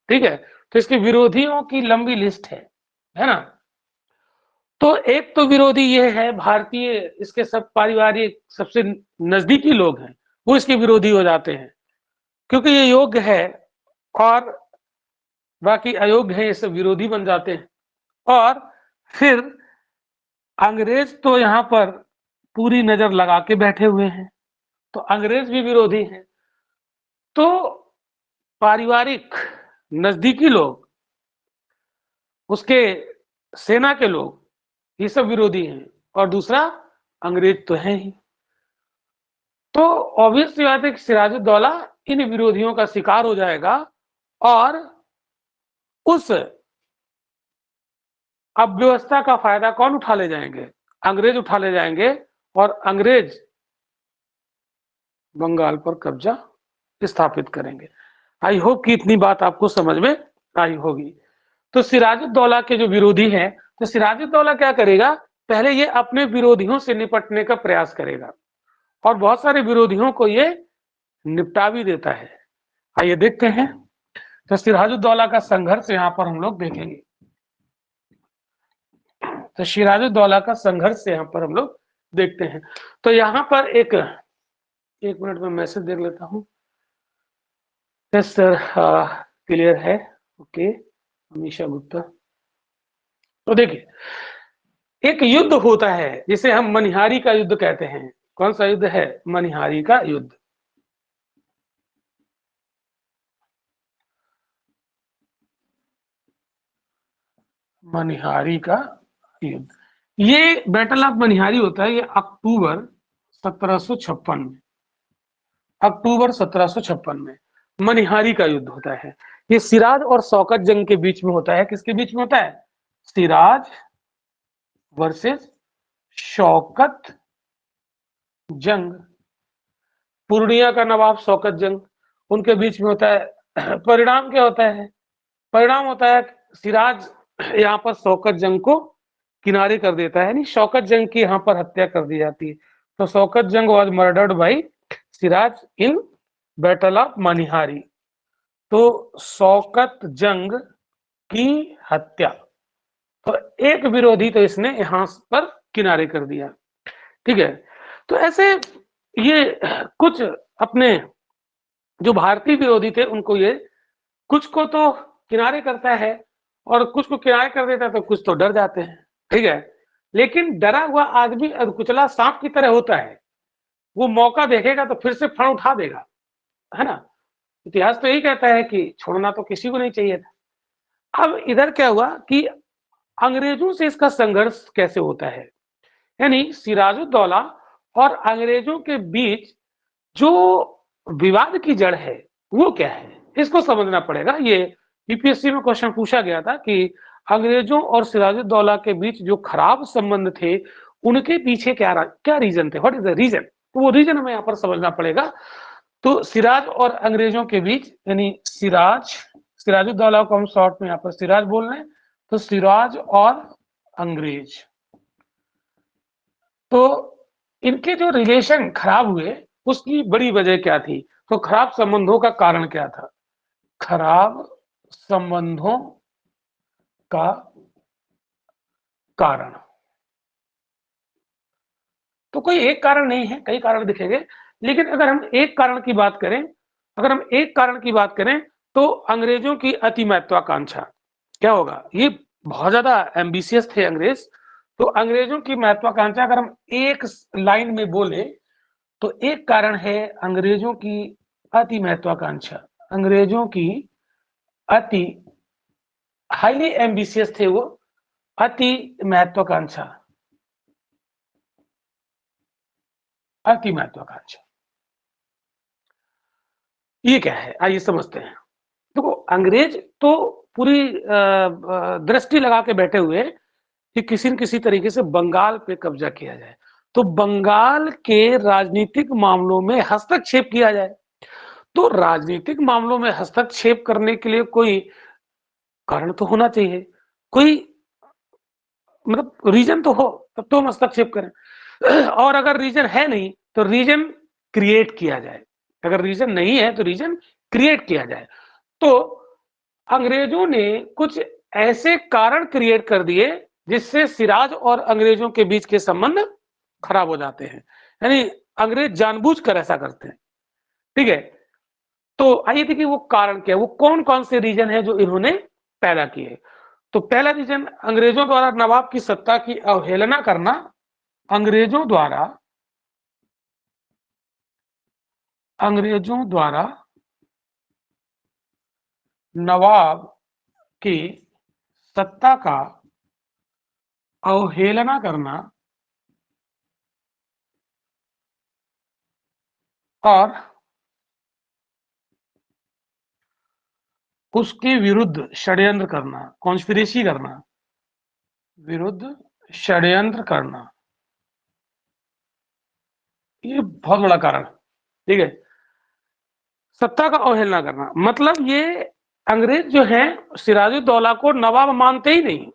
ठीक है, तो इसके विरोधियों की लंबी लिस्ट है ना। तो एक तो विरोधी ये है भारतीय, इसके सब पारिवारिक सबसे नजदीकी लोग हैं, वो इसके विरोधी हो जाते हैं, क्योंकि ये योग्य है और बाकी अयोग्य है, ये सब विरोधी बन जाते हैं। और फिर अंग्रेज तो यहाँ पर पूरी नजर लगा के बैठे हुए हैं, तो अंग्रेज भी विरोधी हैं। तो पारिवारिक नजदीकी लोग, उसके सेना के लोग, ये सब विरोधी हैं, और दूसरा अंग्रेज तो है ही। तो ऑब्वियस सी बात है कि सिराजुद्दौला इन विरोधियों का शिकार हो जाएगा, और उस अव्यवस्था का फायदा कौन उठा ले जाएंगे? अंग्रेज उठा ले जाएंगे, और अंग्रेज बंगाल पर कब्जा स्थापित करेंगे। आई होप कि इतनी बात आपको समझ में आई होगी। तो सिराजुद्दौला के जो विरोधी हैं, तो सिराजुद्दौला क्या करेगा, पहले ये अपने विरोधियों से निपटने का प्रयास करेगा, और बहुत सारे विरोधियों को ये निपटा भी देता है। आइए देखते हैं। तो सिराजुद्दौला का संघर्ष यहाँ पर हम लोग देखेंगे। तो सिराजुद्दौला का संघर्ष यहाँ पर हम लोग देखते हैं। तो यहाँ पर एक मिनट में मैसेज देख लेता हूँ। यस सर, क्लियर है, ओके, अमीशा गुप्ता। तो देखिए, एक युद्ध होता है जिसे हम मनिहारी का युद्ध कहते हैं। कौन सा युद्ध है? मनिहारी का युद्ध। मनिहारी का युद्ध, ये बैटल ऑफ मनिहारी होता है, ये अक्टूबर 1756 में, अक्टूबर 1756 में मनिहारी का युद्ध होता है। ये सिराज और शौकत जंग के बीच में होता है। किसके बीच में होता है? सिराज वर्सेस शौकत जंग, पूर्णिया का नवाब शौकत जंग, उनके बीच में होता है। परिणाम क्या होता है? परिणाम होता है सिराज यहाँ पर शौकत जंग को किनारे कर देता है, यानी शौकत जंग की यहाँ पर हत्या कर दी जाती है। तो शौकत जंग was murdered by Siraj in battle of Manihari. तो शौकत जंग की हत्या, तो एक विरोधी तो इसने यहाँ पर किनारे कर दिया। ठीक है, तो ऐसे ये कुछ अपने जो भारतीय विरोधी थे उनको ये कुछ को तो किनारे करता है, और कुछ को किनारे कर देता है, तो कुछ तो डर जाते हैं। ठीक है, लेकिन डरा हुआ आदमी कुचला सांप की तरह होता है, वो मौका देखेगा तो फिर से फण उठा देगा, है ना। इतिहास तो यही कहता है कि छोड़ना तो किसी को नहीं चाहिए था। अब इधर क्या हुआ कि अंग्रेजों से इसका संघर्ष कैसे होता है, यानी सिराजुद्दौला और अंग्रेजों के बीच जो विवाद की जड़ है वो क्या है, इसको समझना पड़ेगा। ये यूपीएससी में क्वेश्चन पूछा गया था कि अंग्रेजों और सिराजुद्दौला के बीच जो खराब संबंध थे उनके पीछे क्या रीजन थे, व्हाट इज द रीजन, तो वो रीजन हमें यहाँ पर समझना पड़ेगा। तो सिराज और अंग्रेजों के बीच, यानी सिराजुद्दौला को हम शॉर्ट में यहाँ पर सिराज बोल रहे हैं, तो सिराज और अंग्रेज, तो इनके जो रिलेशन खराब हुए उसकी बड़ी वजह क्या थी, तो खराब संबंधों का कारण क्या था, खराब संबंधों का कारण, तो कोई एक कारण नहीं है, कई कारण दिखेंगे, लेकिन अगर हम एक कारण की बात करें, तो अंग्रेजों की अति महत्वाकांक्षा, क्या होगा, ये बहुत ज्यादा एम्बिशियस थे अंग्रेज, तो अंग्रेजों की महत्वाकांक्षा अगर हम एक लाइन में बोले तो एक कारण है अंग्रेजों की अति महत्वाकांक्षा, अंग्रेजों की अति हाईली एम्बिशियस थे वो, अति महत्वाकांक्षा, अति महत्वाकांक्षा ये क्या है, आइए समझते हैं। देखो अंग्रेज तो पूरी दृष्टि लगा के बैठे हुए कि किसी न किसी तरीके से बंगाल पे कब्जा किया जाए, तो बंगाल के राजनीतिक मामलों में हस्तक्षेप किया जाए, तो राजनीतिक मामलों में हस्तक्षेप करने के लिए कोई कारण तो होना चाहिए, कोई मतलब रीजन तो हो, तब तो हम हस्तक्षेप करें। और अगर रीजन है नहीं तो रीजन क्रिएट किया जाए, अगर रीजन नहीं है तो रीजन क्रिएट किया जाए। तो अंग्रेजों ने कुछ ऐसे कारण क्रिएट कर दिए जिससे सिराज और अंग्रेजों के बीच के संबंध खराब हो जाते हैं, यानी अंग्रेज जानबूझकर ऐसा करते हैं, ठीक है। तो आइए देखिए वो कारण क्या है, वो कौन कौन से रीजन है जो इन्होंने पैदा किए। तो पहला रीजन, अंग्रेजों द्वारा नवाब की सत्ता की अवहेलना करना, अंग्रेजों द्वारा नवाब की सत्ता का अवहेलना करना और उसके विरुद्ध षड्यंत्र करना, कॉन्स्पिरेसी करना, विरुद्ध षड्यंत्र करना, ये बहुत बड़ा कारण, ठीक है। सत्ता का अवहेलना करना मतलब ये अंग्रेज जो है सिराजुद्दौला को नवाब मानते ही नहीं,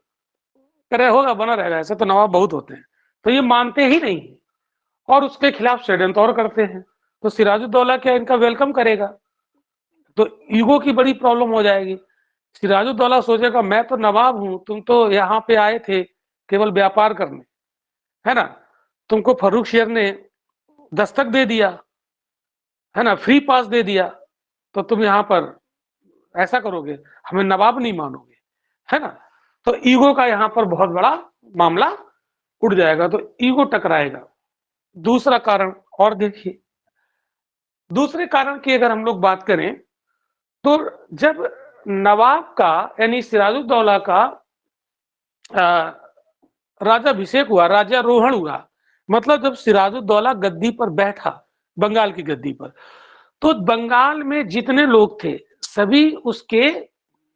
करे होगा बना रहेगा, ऐसे तो नवाब बहुत होते हैं, तो ये मानते ही नहीं और उसके खिलाफ षड्यंत्र और करते हैं, तो सिराजुद्दौला क्या इनका वेलकम करेगा, तो ईगो की बड़ी प्रॉब्लम हो जाएगी। सिराजुद्दौला सोचेगा मैं तो नवाब हूं, तुम तो यहाँ पे आए थे केवल व्यापार करने, है ना, तुमको फर्रुख शेर ने दस्तक दे दिया, है ना, फ्री पास दे दिया, तो तुम यहाँ पर ऐसा करोगे, हमें नवाब नहीं मानोगे, है ना। तो ईगो का यहाँ पर बहुत बड़ा मामला उठ जाएगा, तो ईगो टकराएगा। दूसरा कारण और देखिए, दूसरे कारण की अगर हम लोग बात करें तो जब नवाब का यानी सिराजुद्दौला का राज्याभिषेक हुआ, राज्यारोहण हुआ, मतलब जब सिराजुद्दौला गद्दी पर बैठा, बंगाल की गद्दी पर, तो बंगाल में जितने लोग थे सभी उसके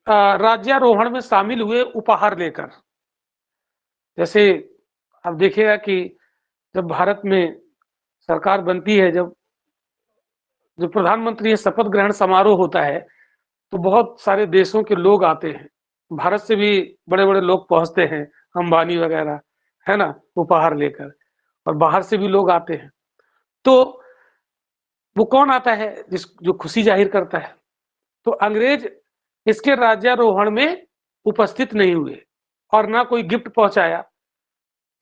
राज्यारोहण में शामिल हुए उपहार लेकर। जैसे आप देखिएगा कि जब भारत में सरकार बनती है, जब प्रधानमंत्री शपथ ग्रहण समारोह होता है तो बहुत सारे देशों के लोग आते हैं, भारत से भी बड़े बड़े लोग पहुंचते हैं, अंबानी वगैरह, है ना, उपहार लेकर, और बाहर से भी लोग आते हैं। तो वो कौन आता है जो खुशी जाहिर करता है, तो अंग्रेज इसके राज्यारोहण में उपस्थित नहीं हुए और ना कोई गिफ्ट पहुंचाया,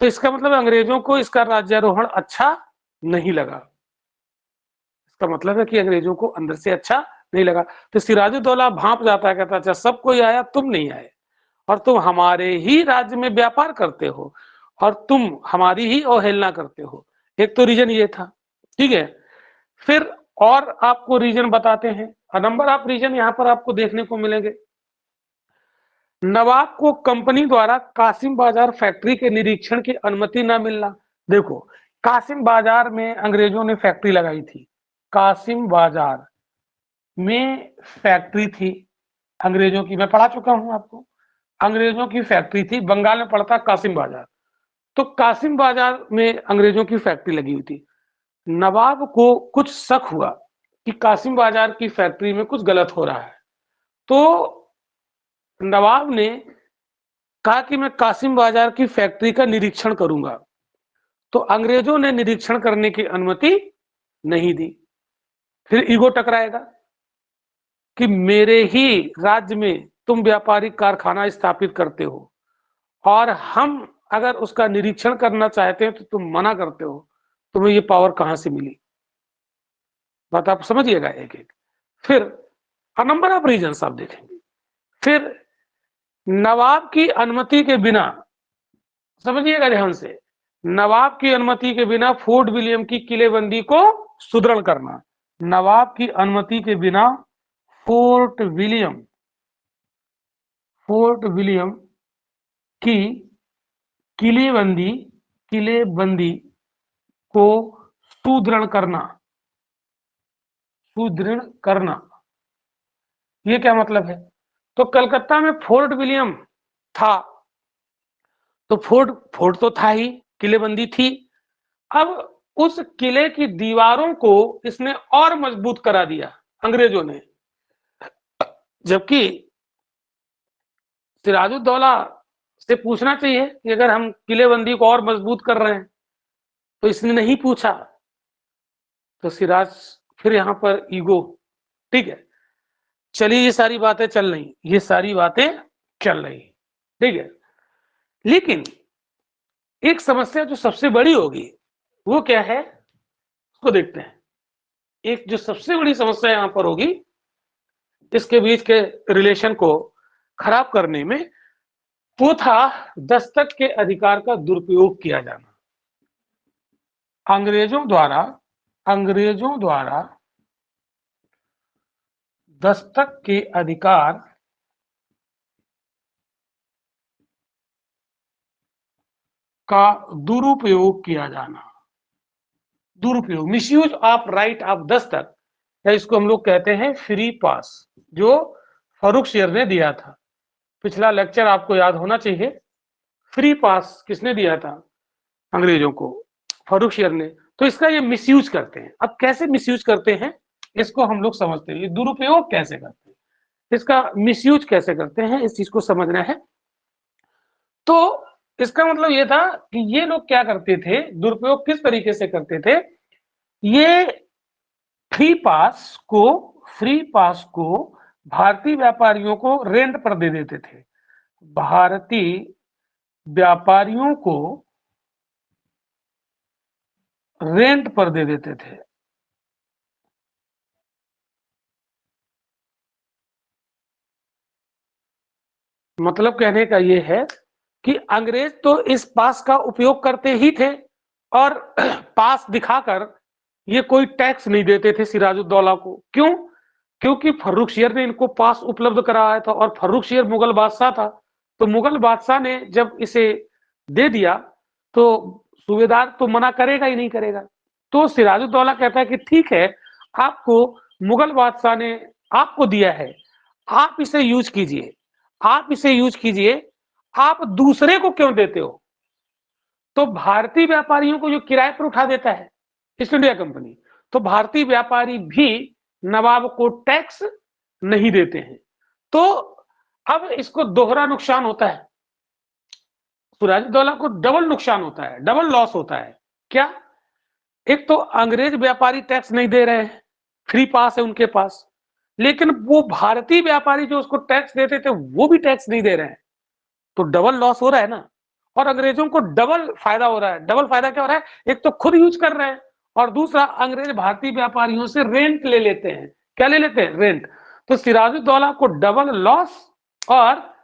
तो इसका मतलब अंग्रेजों को इसका राज्यारोहण अच्छा नहीं लगा, इसका मतलब है कि अंग्रेजों को अंदर से अच्छा नहीं लगा। तो सिराजुद्दौला भांप जाता है, कहता अच्छा सब कोई आया, तुम नहीं आए, और तुम हमारे ही राज्य में व्यापार करते हो और तुम हमारी ही अवहेलना करते हो। एक तो रीजन ये था, ठीक है। फिर और आपको रीजन बताते हैं, नंबर ऑफ रीजन यहाँ पर आपको देखने को मिलेंगे। नवाब को कंपनी द्वारा कासिम बाजार फैक्ट्री के निरीक्षण की अनुमति न मिलना। देखो कासिम बाजार में अंग्रेजों ने फैक्ट्री लगाई थी, कासिम बाजार में फैक्ट्री थी अंग्रेजों की, मैं पढ़ा चुका हूं आपको, अंग्रेजों की फैक्ट्री थी, बंगाल में पड़ता कासिम बाजार। तो कासिम बाजार में अंग्रेजों की फैक्ट्री लगी हुई थी। नवाब को कुछ शक हुआ कि कासिम बाजार की फैक्ट्री में कुछ गलत हो रहा है, तो नवाब ने कहा कि मैं कासिम बाजार की फैक्ट्री का निरीक्षण करूंगा। तो अंग्रेजों ने निरीक्षण करने की अनुमति नहीं दी। फिर ईगो टकराएगा कि मेरे ही राज्य में तुम व्यापारिक कारखाना स्थापित करते हो और हम अगर उसका निरीक्षण करना चाहते हैं तो तुम मना करते हो, तुम्हें ये पावर कहां से मिली? बात आप समझिएगा एक एक। फिर नंबर ऑफ रीजंस आप देखेंगे। फिर नवाब की अनुमति के बिना, समझिएगा ध्यान से, नवाब की अनुमति के बिना फोर्ट विलियम की किलेबंदी को सुदृढ़ करना। नवाब की अनुमति के बिना फोर्ट विलियम की किलेबंदी को सुदृढ़ करना। ये क्या मतलब है? तो कलकत्ता में फोर्ट विलियम था, तो फोर्ट तो था ही, किलेबंदी थी। अब उस किले की दीवारों को इसने और मजबूत करा दिया अंग्रेजों ने, जबकि सिराजुद्दौला से पूछना चाहिए कि अगर हम किलेबंदी को और मजबूत कर रहे हैं, तो इसने नहीं पूछा। तो सिराज फिर यहां पर ईगो, ठीक है, चलिए ये सारी बातें चल रही, ठीक है। लेकिन एक समस्या जो सबसे बड़ी होगी वो क्या है, उसको देखते हैं। एक जो सबसे बड़ी समस्या यहां पर होगी इसके बीच के रिलेशन को खराब करने में, वो था दस्तक के अधिकार का दुरुपयोग किया जाना। अंग्रेजों द्वारा दस्तक के अधिकार का दुरुपयोग किया जाना। दुरुपयोग, misuse of right of Dastak, या इसको हम लोग कहते हैं फ्री पास, जो फर्रुखसियर ने दिया था। पिछला लेक्चर आपको याद होना चाहिए। फ्री पास किसने दिया था अंग्रेजों को? फर्रुखसियर ने। तो इसका ये मिसयूज करते हैं। अब कैसे मिसयूज करते हैं इसको हम लोग समझते हैं, ये दुरुपयोग कैसे करते हैं, इसका मिसयूज कैसे करते हैं, इस चीज को समझना है। तो इसका मतलब ये था कि ये लोग क्या करते थे, दुरुपयोग किस तरीके से करते थे, ये फ्री पास को भारतीय व्यापारियों को रेंट पर दे देते थे। भारतीय व्यापारियों को रेंट पर दे देते थे। मतलब कहने का ये है कि अंग्रेज तो इस पास का उपयोग करते ही थे, और पास दिखाकर ये कोई टैक्स नहीं देते थे सिराजुद्दौला को। क्यों? क्योंकि फर्रुखसियर ने इनको पास उपलब्ध कराया था, और फर्रुखसियर मुगल बादशाह था। तो मुगल बादशाह ने जब इसे दे दिया तो सूबेदार तो मना करेगा ही नहीं करेगा। तो सिराजुद्दौला कहता है कि ठीक है, आपको मुगल बादशाह ने आपको दिया है, आप इसे यूज कीजिए, आप दूसरे को क्यों देते हो? तो भारतीय व्यापारियों को जो किराए पर उठा देता है ईस्ट इंडिया कंपनी, तो भारतीय व्यापारी भी नवाब को टैक्स नहीं देते हैं। तो अब इसको दोहरा नुकसान होता है, सिराजुद्दौला को डबल नुकसान होता है, डबल लॉस होता है। क्या? एक तो अंग्रेज व्यापारी टैक्स नहीं दे रहे हैं, फ्री पास है उनके पास, लेकिन वो भारतीय व्यापारी जो उसको टैक्स देते थे वो भी टैक्स नहीं दे रहे हैं। तो डबल लॉस हो रहा है ना, और अंग्रेजों को डबल फायदा हो रहा है। डबल फायदा क्या हो रहा है? एक तो खुद यूज कर रहे हैं, और दूसरा अंग्रेज भारतीय व्यापारियों से रेंट ले लेते हैं। क्या ले लेते हैं? रेंट। तो सिराजुद्दौला को डबल लॉस और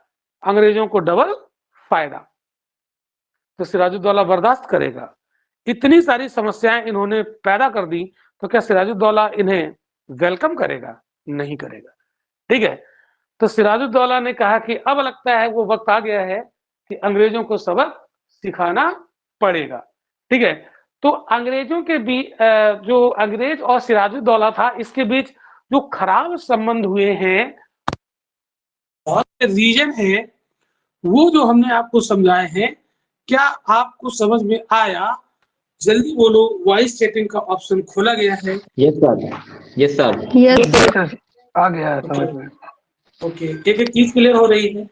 अंग्रेजों को डबल फायदा। तो सिराजुद्दौला बर्दाश्त करेगा? इतनी सारी समस्याएं इन्होंने पैदा कर दी, तो क्या सिराजुद्दौला इन्हें वेलकम करेगा? नहीं करेगा। ठीक है। तो सिराजुद्दौला ने कहा कि अब लगता है वो वक्त आ गया है कि अंग्रेजों को सबक सिखाना पड़ेगा। ठीक है। तो अंग्रेजों के बीच जो अंग्रेज और सिराजुद्दौला था, इसके बीच जो खराब संबंध हुए हैं और रीजन है, वो जो हमने आपको समझाए हैं, क्या आपको समझ में आया? जल्दी बोलो, वॉइस चैटिंग का ऑप्शन खोला गया है। Yes sir, yes sir, yes जी सर। सर, आ गया है समझ में। ओके, एक एक चीज क्लियर हो रही है।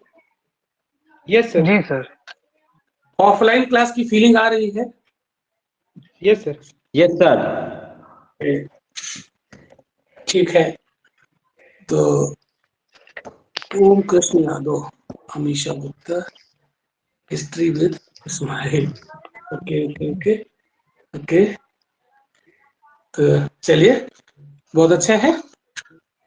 Yes sir. जी सर। ऑफलाइन क्लास की फीलिंग आ रही है। Yes sir. Yes sir. ठीक है, तो Om Krishna Yadav, Amisha Gupta, history with smile. Okay okay okay okay, तो चलिए, बहुत अच्छा है।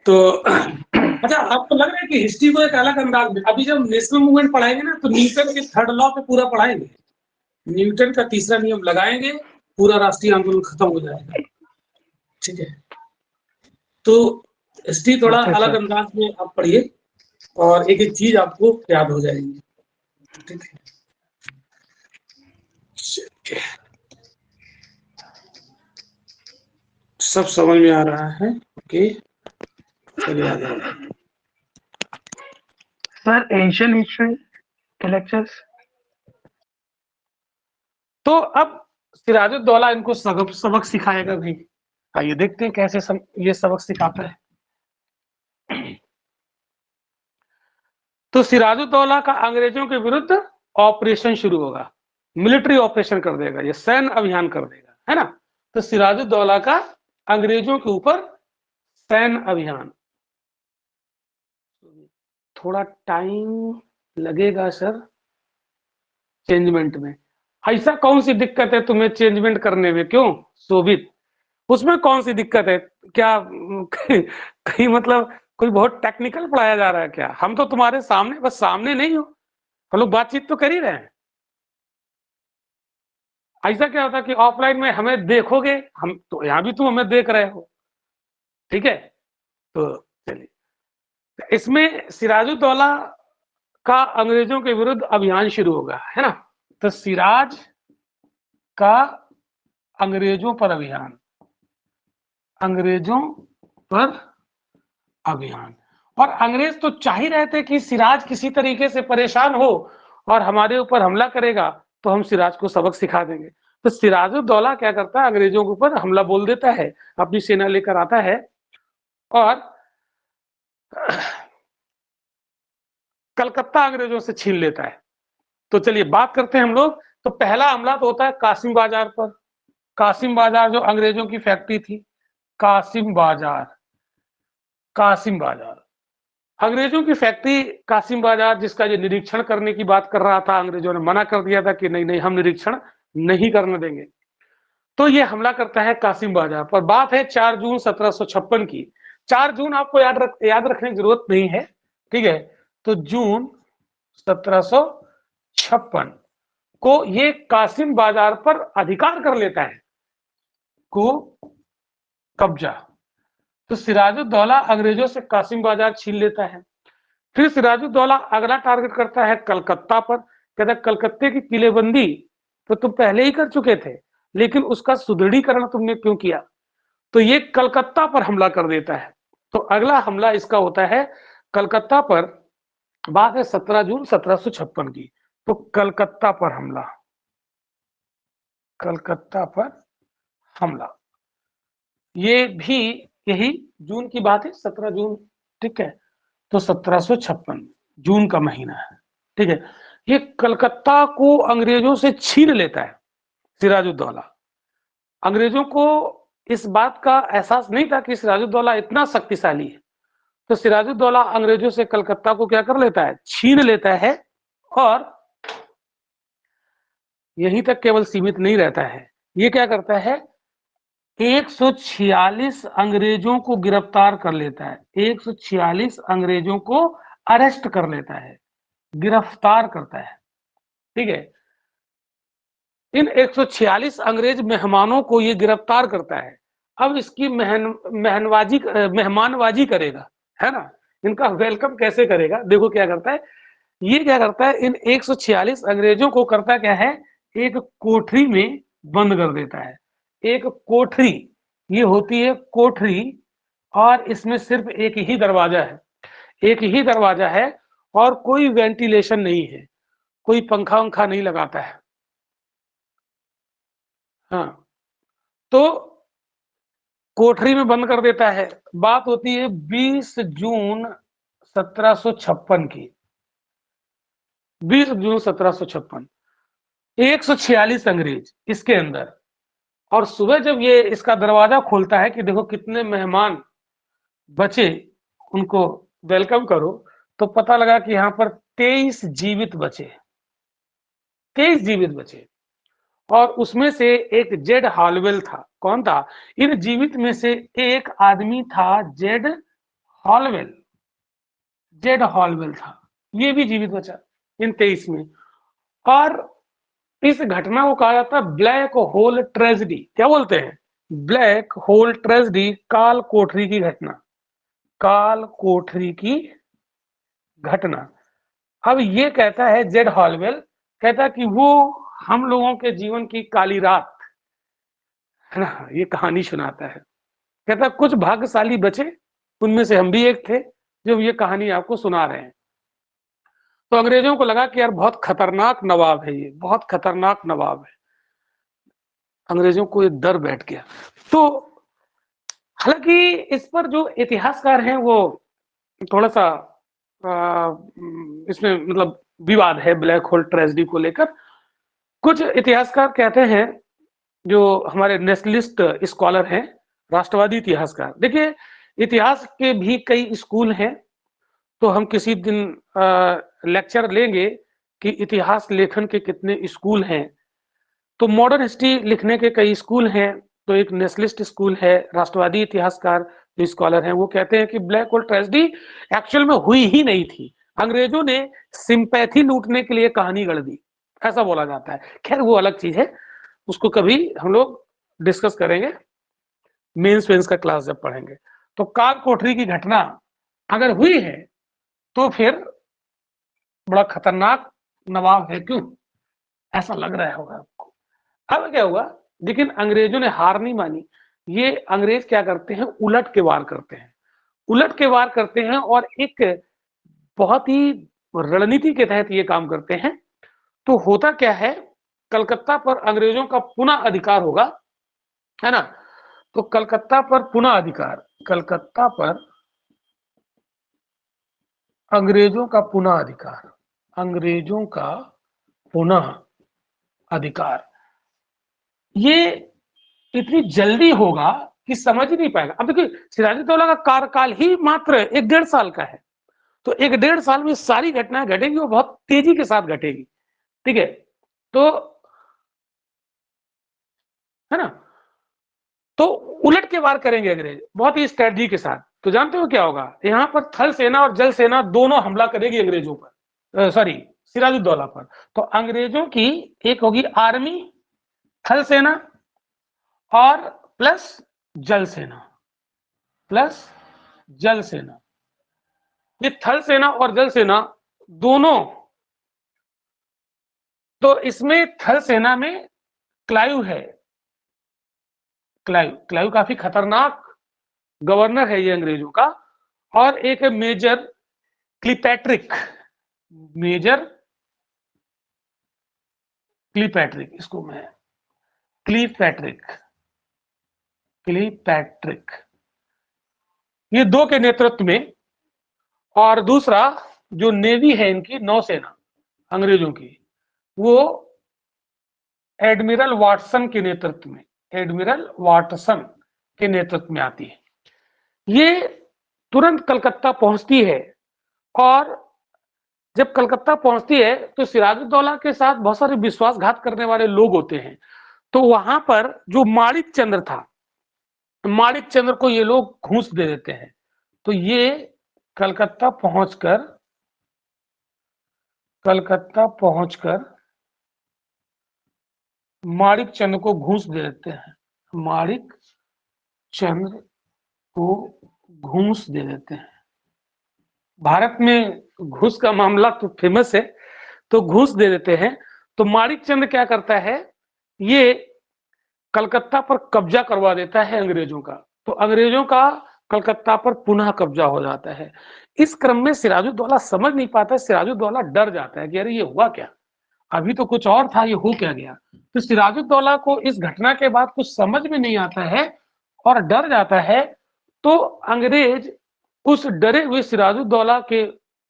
तो अच्छा, आपको लग रहा है कि हिस्ट्री को एक अलग अंदाज में, अभी जब नेशनल मूवमेंट पढ़ाएंगे ना, तो न्यूटन के थर्ड लॉ पे पूरा पढ़ाएंगे, न्यूटन का तीसरा नियम लगाएंगे, पूरा राष्ट्रीय आंदोलन खत्म हो जाएगा। ठीक है, तो हिस्ट्री थोड़ा अच्छा अलग सर। अंदाज में आप पढ़िए और एक एक चीज आपको याद हो जाएगी। ठीक है, चलिए, सब समझ में आ रहा है। ओके, चलिए आगे बढ़ते हैं। सर एंशियंट हिस्ट्री के लेक्चर्स। तो अब सिराजुद्दौला इनको सबक सिखाएगा भी। आइए देखते हैं कैसे ये सबक सिखाता है। तो सिराजुद्दौला का अंग्रेजों के विरुद्ध ऑपरेशन शुरू होगा, मिलिट्री ऑपरेशन कर देगा, ये सैन्य अभियान कर देगा, है ना। तो सिराजुद्दौला का अंग्रेजों के ऊपर सैन्य अभियान, थोड़ा टाइम लगेगा सर चेंजमेंट में। ऐसा कौन सी दिक्कत है तुम्हें चेंजमेंट करने में? क्यों शोभित, उसमें कौन सी दिक्कत है? क्या कहीं मतलब कोई बहुत टेक्निकल पढ़ाया जा रहा है क्या? हम तो तुम्हारे सामने, बस सामने नहीं हो, हम लोग बातचीत तो कर ही रहे हैं। ऐसा क्या होता कि ऑफलाइन में हमें देखोगे, हम तो यहाँ भी तुम हमें देख रहे हो। ठीक है, तो चलिए, इसमें सिराजुद्दौला का अंग्रेजों के विरुद्ध अभियान शुरू होगा, है ना। तो सिराज का अंग्रेजों पर अभियान, अंग्रेजों पर अभियान। और अंग्रेज तो चाह ही रहे थे कि सिराज किसी तरीके से परेशान हो और हमारे ऊपर हमला करेगा, तो हम सिराज को सबक सिखा देंगे। तो सिराजुद्दौला क्या करता है, अंग्रेजों के ऊपर हमला बोल देता है, अपनी सेना लेकर आता है और कलकत्ता अंग्रेजों से छीन लेता है। तो चलिए बात करते हैं हम लोग। तो पहला हमला तो होता है कासिम बाजार पर। कासिम बाजार जो अंग्रेजों की फैक्ट्री थी, कासिम बाजार, कासिम बाजार अंग्रेजों की फैक्ट्री, कासिम बाजार, जिसका ये निरीक्षण करने की बात कर रहा था, अंग्रेजों ने मना कर दिया था कि नहीं नहीं, हम निरीक्षण नहीं करने देंगे। तो ये हमला करता है कासिम बाजार पर। बात है 4 जून 1756 की। 4 जून आपको याद रखने की जरूरत नहीं है, ठीक है। तो जून 1756 को ये कासिम बाजार पर अधिकार कर लेता है, को कब्जा। तो सिराजुद्दौला अंग्रेजों से कासिम बाजार छीन लेता है। फिर सिराजुद्दौला अगला टारगेट करता है कलकत्ता पर। कहता है कलकत्ते की किलेबंदी तो तुम पहले ही कर चुके थे, लेकिन उसका सुदृढ़ीकरण तुमने क्यों किया? तो ये कलकत्ता पर हमला कर देता है। तो अगला हमला इसका होता है कलकत्ता पर। बात है 17 जून 1756 की। तो कलकत्ता पर हमला, कलकत्ता पर हमला, ये भी यही जून की बात है, 17 जून, ठीक है। तो 1756 जून का महीना है, ठीक है। ये कलकत्ता को अंग्रेजों से छीन लेता है सिराजुद्दौला। अंग्रेजों को इस बात का एहसास नहीं था कि सिराजुद्दौला इतना शक्तिशाली है। तो सिराजुद्दौला अंग्रेजों से कलकत्ता को क्या कर लेता है, छीन लेता है। और यहीं तक केवल सीमित नहीं रहता है, ये क्या करता है, 146 अंग्रेजों को गिरफ्तार कर लेता है। 146 अंग्रेजों को अरेस्ट कर लेता है, गिरफ्तार करता है, ठीक है। इन 146 अंग्रेज मेहमानों को ये गिरफ्तार करता है। अब इसकी मेहमानबाजी करेगा, है ना। इनका वेलकम कैसे करेगा, देखो क्या करता है। ये क्या करता है, इन 146 अंग्रेजों को करता क्या है, एक कोठरी में बंद कर देता है। एक कोठरी, ये होती है कोठरी, और इसमें सिर्फ एक ही दरवाजा है, एक ही दरवाजा है, और कोई वेंटिलेशन नहीं है, कोई पंखा वंखा नहीं लगाता है। हाँ, तो कोठरी में बंद कर देता है। बात होती है 20 जून 1756 की। 20 जून 1756, 146 अंग्रेज इसके अंदर, और सुबह जब ये इसका दरवाजा खोलता है कि देखो कितने मेहमान बचे, उनको वेलकम करो, तो पता लगा कि यहाँ पर 23 जीवित बचे, 23 जीवित बचे, और उसमें से एक जेड हॉलवेल था। कौन था? इन जीवित में से एक आदमी था जेड हॉलवेल, जेड हॉलवेल था, ये भी जीवित बचा इन 23 में। और इस घटना को कहा जाता है ब्लैक होल ट्रेजेडी। क्या बोलते हैं? ब्लैक होल ट्रेजेडी, काल कोठरी की घटना, काल कोठरी की घटना। अब ये कहता है जेड हॉलवेल, कहता कि वो हम लोगों के जीवन की काली रात है ना, ये कहानी सुनाता है। कहता कुछ भाग्यशाली बचे, उनमें से हम भी एक थे जो ये कहानी आपको सुना रहे हैं। तो अंग्रेजों को लगा कि यार बहुत खतरनाक नवाब है ये, बहुत खतरनाक नवाब है। अंग्रेजों को एक डर बैठ गया। तो हालांकि इस पर जो इतिहासकार हैं वो थोड़ा सा इसमें मतलब विवाद है ब्लैक होल ट्रेजेडी को लेकर। कुछ इतिहासकार कहते हैं, जो हमारे नेशनलिस्ट स्कॉलर हैं, राष्ट्रवादी इतिहासकार, देखिए इतिहास के भी कई स्कूल हैं, तो हम किसी दिन लेक्चर लेंगे कि इतिहास लेखन के कितने स्कूल हैं। तो मॉडर्न हिस्ट्री लिखने के कई स्कूल हैं। तो एक नेशनलिस्ट स्कूल है, राष्ट्रवादी इतिहासकार जो स्कॉलर हैं वो कहते हैं कि ब्लैक होल ट्रेजेडी एक्चुअल में हुई ही नहीं थी, अंग्रेजों ने सिंपैथी लूटने के लिए कहानी गढ़ दी, ऐसा बोला जाता है। खैर वो अलग चीज है, उसको कभी हम लोग डिस्कस करेंगे मेंस वेंस का क्लास जब पढ़ेंगे। तो काल कोठरी की घटना अगर हुई है तो फिर बड़ा खतरनाक नवाब है, क्यों ऐसा लग रहा होगा आपको। अब क्या हुआ, लेकिन अंग्रेजों ने हार नहीं मानी। ये अंग्रेज क्या करते हैं, उलट के वार करते हैं, उलट के वार करते हैं, और एक बहुत ही रणनीति के तहत ये काम करते हैं। तो होता क्या है, कलकत्ता पर अंग्रेजों का पुनः अधिकार होगा, है ना। तो कलकत्ता पर पुनः अधिकार, कलकत्ता पर अंग्रेजों का पुनः अधिकार, अंग्रेजों का पुनः अधिकार, ये इतनी जल्दी होगा कि समझ ही नहीं पाएगा। अब देखिए सिराजुद्दौला का कार्यकाल ही मात्र 1-1.5 साल का है, तो 1-1.5 साल में सारी घटनाएं घटेगी, वो बहुत तेजी के साथ घटेगी, ठीक है। तो है ना, तो उलट के वार करेंगे अंग्रेज बहुत ही स्ट्रेटजी के साथ। तो जानते हो क्या होगा, यहाँ पर थल सेना और जल सेना दोनों हमला करेगी अंग्रेजों पर, सॉरी सिराजुद्दौला पर। तो अंग्रेजों की एक होगी आर्मी, थल सेना और प्लस जल सेना, प्लस जल सेना। ये थल सेना और जल सेना दोनों, तो इसमें थल सेना में क्लाइव है, क्लाइव, क्लाइव काफी खतरनाक गवर्नर है ये अंग्रेजों का, और एक है मेजर क्लीपैट्रिक, मेजर क्लीपैट्रिक, इसको मैं क्लीपैट्रिक, क्लीपैट्रिक, ये दो के नेतृत्व में। और दूसरा जो नेवी है इनकी, नौसेना अंग्रेजों की, वो एडमिरल वाटसन के नेतृत्व में, एडमिरल वाटसन के नेतृत्व में आती है। ये तुरंत कलकत्ता पहुंचती है, और जब कलकत्ता पहुंचती है तो सिराजुद्दौला के साथ बहुत सारे विश्वासघात करने वाले लोग होते हैं। तो वहां पर जो माणिक चंद्र था, माणिक चंद्र को ये लोग घूस दे देते हैं। तो ये कलकत्ता पहुंचकर माणिक चंद्र को घूस दे देते हैं, माणिक चंद्र को घूस दे देते हैं। भारत में घूस का मामला तो फेमस है, तो घूस दे देते हैं। तो माणिक चंद्र क्या करता है, ये कलकत्ता पर कब्जा करवा देता है अंग्रेजों का, तो अंग्रेजों का कलकत्ता पर पुनः कब्जा हो जाता है। इस क्रम में सिराजुद्दौला समझ नहीं पाता, सिराजुद्दौला डर जाता है कि अरे ये हुआ क्या, अभी तो कुछ और था, ये हो क्या गया। तो सिराजुद्दौला को इस घटना के बाद कुछ समझ में नहीं आता है और डर जाता है। तो अंग्रेज उस डरे हुए सिराजुद्दौला के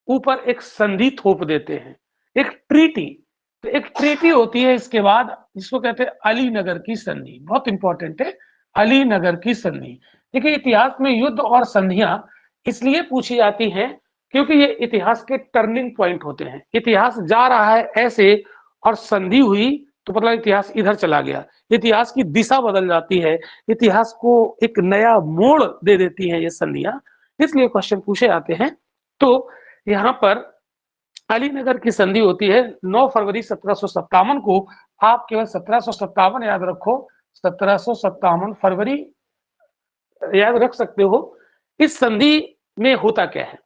ऊपर एक संधि थोप देते हैं, एक ट्रीटी। तो एक ट्रीटी होती है इसके बाद, जिसको कहते हैं अलीनगर की संधि, बहुत इंपॉर्टेंट है अलीनगर की संधि। देखिए इतिहास में युद्ध और संधियां इसलिए पूछी जाती हैं क्योंकि ये इतिहास के टर्निंग पॉइंट होते हैं। इतिहास जा रहा है ऐसे और संधि हुई तो मतलब इतिहास इधर चला गया, इतिहास की दिशा बदल जाती है, इतिहास को एक नया मोड़ दे देती है ये संधियां, इसलिए क्वेश्चन पूछे जाते हैं। तो यहाँ पर अलीनगर की संधि होती है 9 फरवरी 1757 को। आप केवल 1757 याद रखो, 1757 फरवरी याद रख सकते हो। इस संधि में होता क्या है,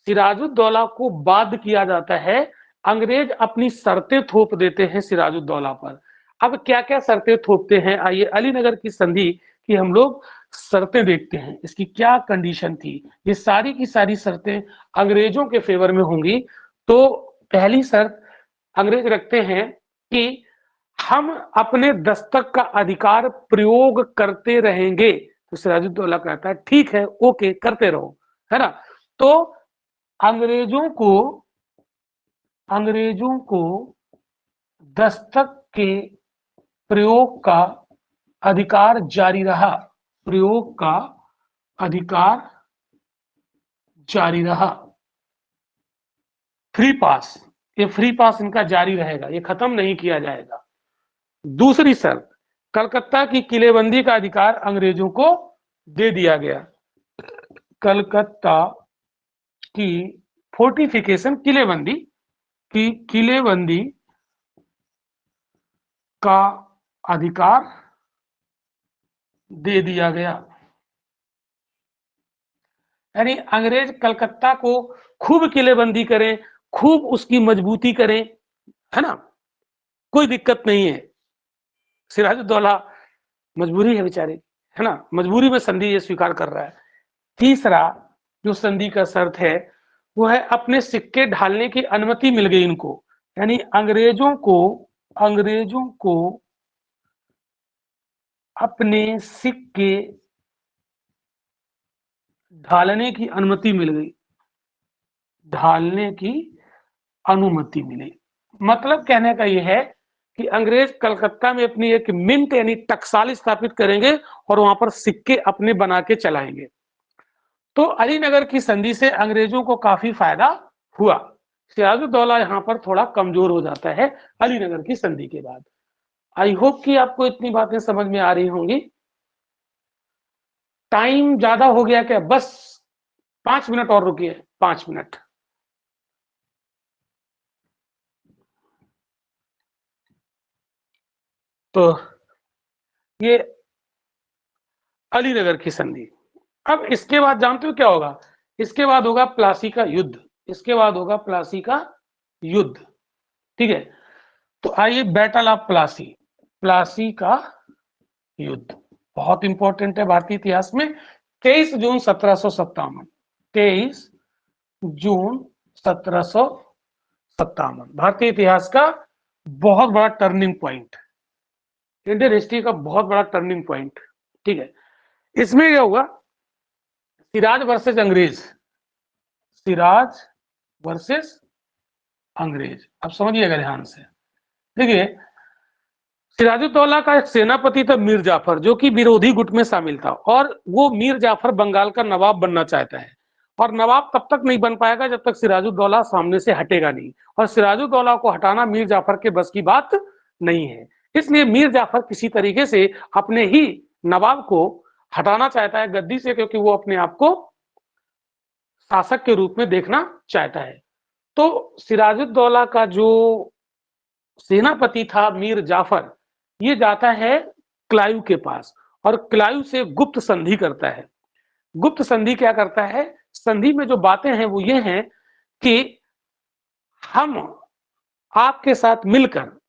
सिराजुद्दौला को बाध्य किया जाता है, अंग्रेज अपनी शर्तें थोप देते हैं सिराजुद्दौला पर। अब क्या क्या शर्तें थोपते हैं, आइए अलीनगर की संधि की हम लोग शर्तें देखते हैं, इसकी क्या कंडीशन थी। ये सारी की सारी शर्तें अंग्रेजों के फेवर में होंगी। तो पहली शर्त अंग्रेज रखते हैं कि हम अपने दस्तक का अधिकार प्रयोग करते रहेंगे। तो सिराजुद्दौला कहता है ठीक है, ओके, करते रहो, है ना। तो अंग्रेजों को दस्तक के प्रयोग का अधिकार जारी रहा, प्रयोग का अधिकार जारी रहा। फ्री पास, ये फ्री पास इनका जारी रहेगा, ये खत्म नहीं किया जाएगा। दूसरी शर्त, कलकत्ता की किलेबंदी का अधिकार अंग्रेजों को दे दिया गया। कलकत्ता की फोर्टिफिकेशन, किलेबंदी की किलेबंदी का अधिकार दे दिया गया। यानी अंग्रेज कलकत्ता को खूब किलेबंदी करें, खूब उसकी मजबूती करें, है ना, कोई दिक्कत नहीं है। सिराजुद्दौला मजबूरी है बेचारे, है ना, मजबूरी में संधि ये स्वीकार कर रहा है। तीसरा जो संधि का शर्त है वो है अपने सिक्के ढालने की अनुमति मिल गई इनको, यानी अंग्रेजों को अपने सिक्के ढालने की अनुमति मिल गई, ढालने की अनुमति मिली। मतलब कहने का यह है कि अंग्रेज कलकत्ता में अपनी एक मिंट यानी टकसाल स्थापित करेंगे और वहां पर सिक्के अपने बना के चलाएंगे। तो अलीनगर की संधि से अंग्रेजों को काफी फायदा हुआ। सिराजुद्दौला यहां पर थोड़ा कमजोर हो जाता है अलीनगर की संधि के बाद। आई होप कि आपको इतनी बातें समझ में आ रही होंगी। टाइम ज्यादा हो गया क्या, बस 5 मिनट और रुकिए, 5 मिनट। तो ये अलीनगर की संधि। अब इसके बाद जानते हो क्या होगा, इसके बाद होगा प्लासी का युद्ध, इसके बाद होगा प्लासी का युद्ध, ठीक है। तो आइए बैटल ऑफ प्लासी, प्लासी का युद्ध बहुत इंपॉर्टेंट है भारतीय इतिहास में। 23 जून 1757, 23 जून 1757 भारतीय इतिहास का बहुत बड़ा टर्निंग पॉइंट, इंडियन हिस्ट्री का बहुत बड़ा टर्निंग पॉइंट, ठीक है। इसमें क्या हुआ, सिराज वर्सेस अंग्रेज, सिराज वर्सेस अंग्रेज। अब समझिएगा ध्यान से, देखिए सिराजुद्दौला का एक सेनापति था मीर जाफर, जो कि विरोधी गुट में शामिल था, और वो मीर जाफर बंगाल का नवाब बनना चाहता है, और नवाब तब तक नहीं बन पाएगा जब तक सिराजुद्दौला सामने से हटेगा नहीं, और सिराजुद्दौला को हटाना मीर जाफर के बस की बात नहीं है। इसलिए मीर जाफर किसी तरीके से अपने ही नवाब को हटाना चाहता है गद्दी से, क्योंकि वो अपने आप को शासक के रूप में देखना चाहता है। तो सिराजुद्दौला का जो सेनापति था मीर जाफर, ये जाता है क्लाइव के पास और क्लाइव से गुप्त संधि करता है। गुप्त संधि क्या करता है, संधि में जो बातें हैं वो ये हैं कि हम आपके साथ मिलकर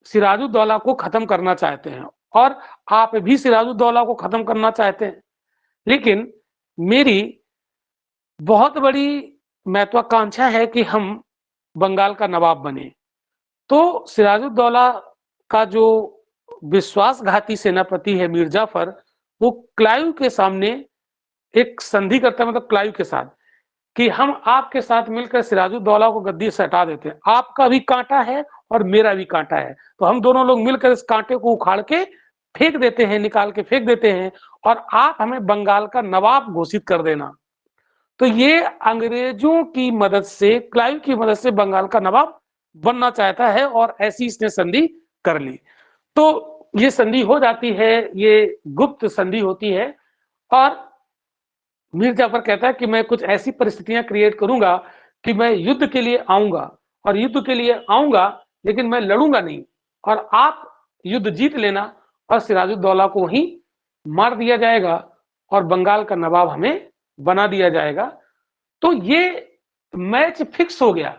सिराजुद्दौला को खत्म करना चाहते हैं और आप भी सिराजुद्दौला को खत्म करना चाहते हैं, लेकिन मेरी बहुत बड़ी महत्वाकांक्षा है कि हम बंगाल का नवाब बने। तो सिराजुद्दौला का जो विश्वासघाती सेनापति है मीर जाफर, वो क्लाइव के सामने एक संधि करता है, मतलब क्लाइव के साथ, कि हम आपके साथ मिलकर सिराजुद्दौला को गद्दी से हटा देते हैं। आपका भी कांटा है और मेरा भी कांटा है, तो हम दोनों लोग मिलकर इस कांटे को उखाड़ के फेंक देते हैं, निकाल के फेंक देते हैं, और आप हमें बंगाल का नवाब घोषित कर देना। तो ये अंग्रेजों की मदद से, क्लाइव की मदद से बंगाल का नवाब बनना चाहता है, और ऐसी इसने संधि कर ली। तो ये संधि हो जाती है, ये गुप्त संधि होती है, और मीर जाफर कहता है कि मैं कुछ ऐसी परिस्थितियां क्रिएट करूंगा कि मैं युद्ध के लिए आऊंगा, और युद्ध के लिए आऊंगा लेकिन मैं लड़ूंगा नहीं, और आप युद्ध जीत लेना, और सिराजुद्दौला को वहीं मार दिया जाएगा, और बंगाल का नवाब हमें बना दिया जाएगा। तो ये मैच फिक्स हो गया।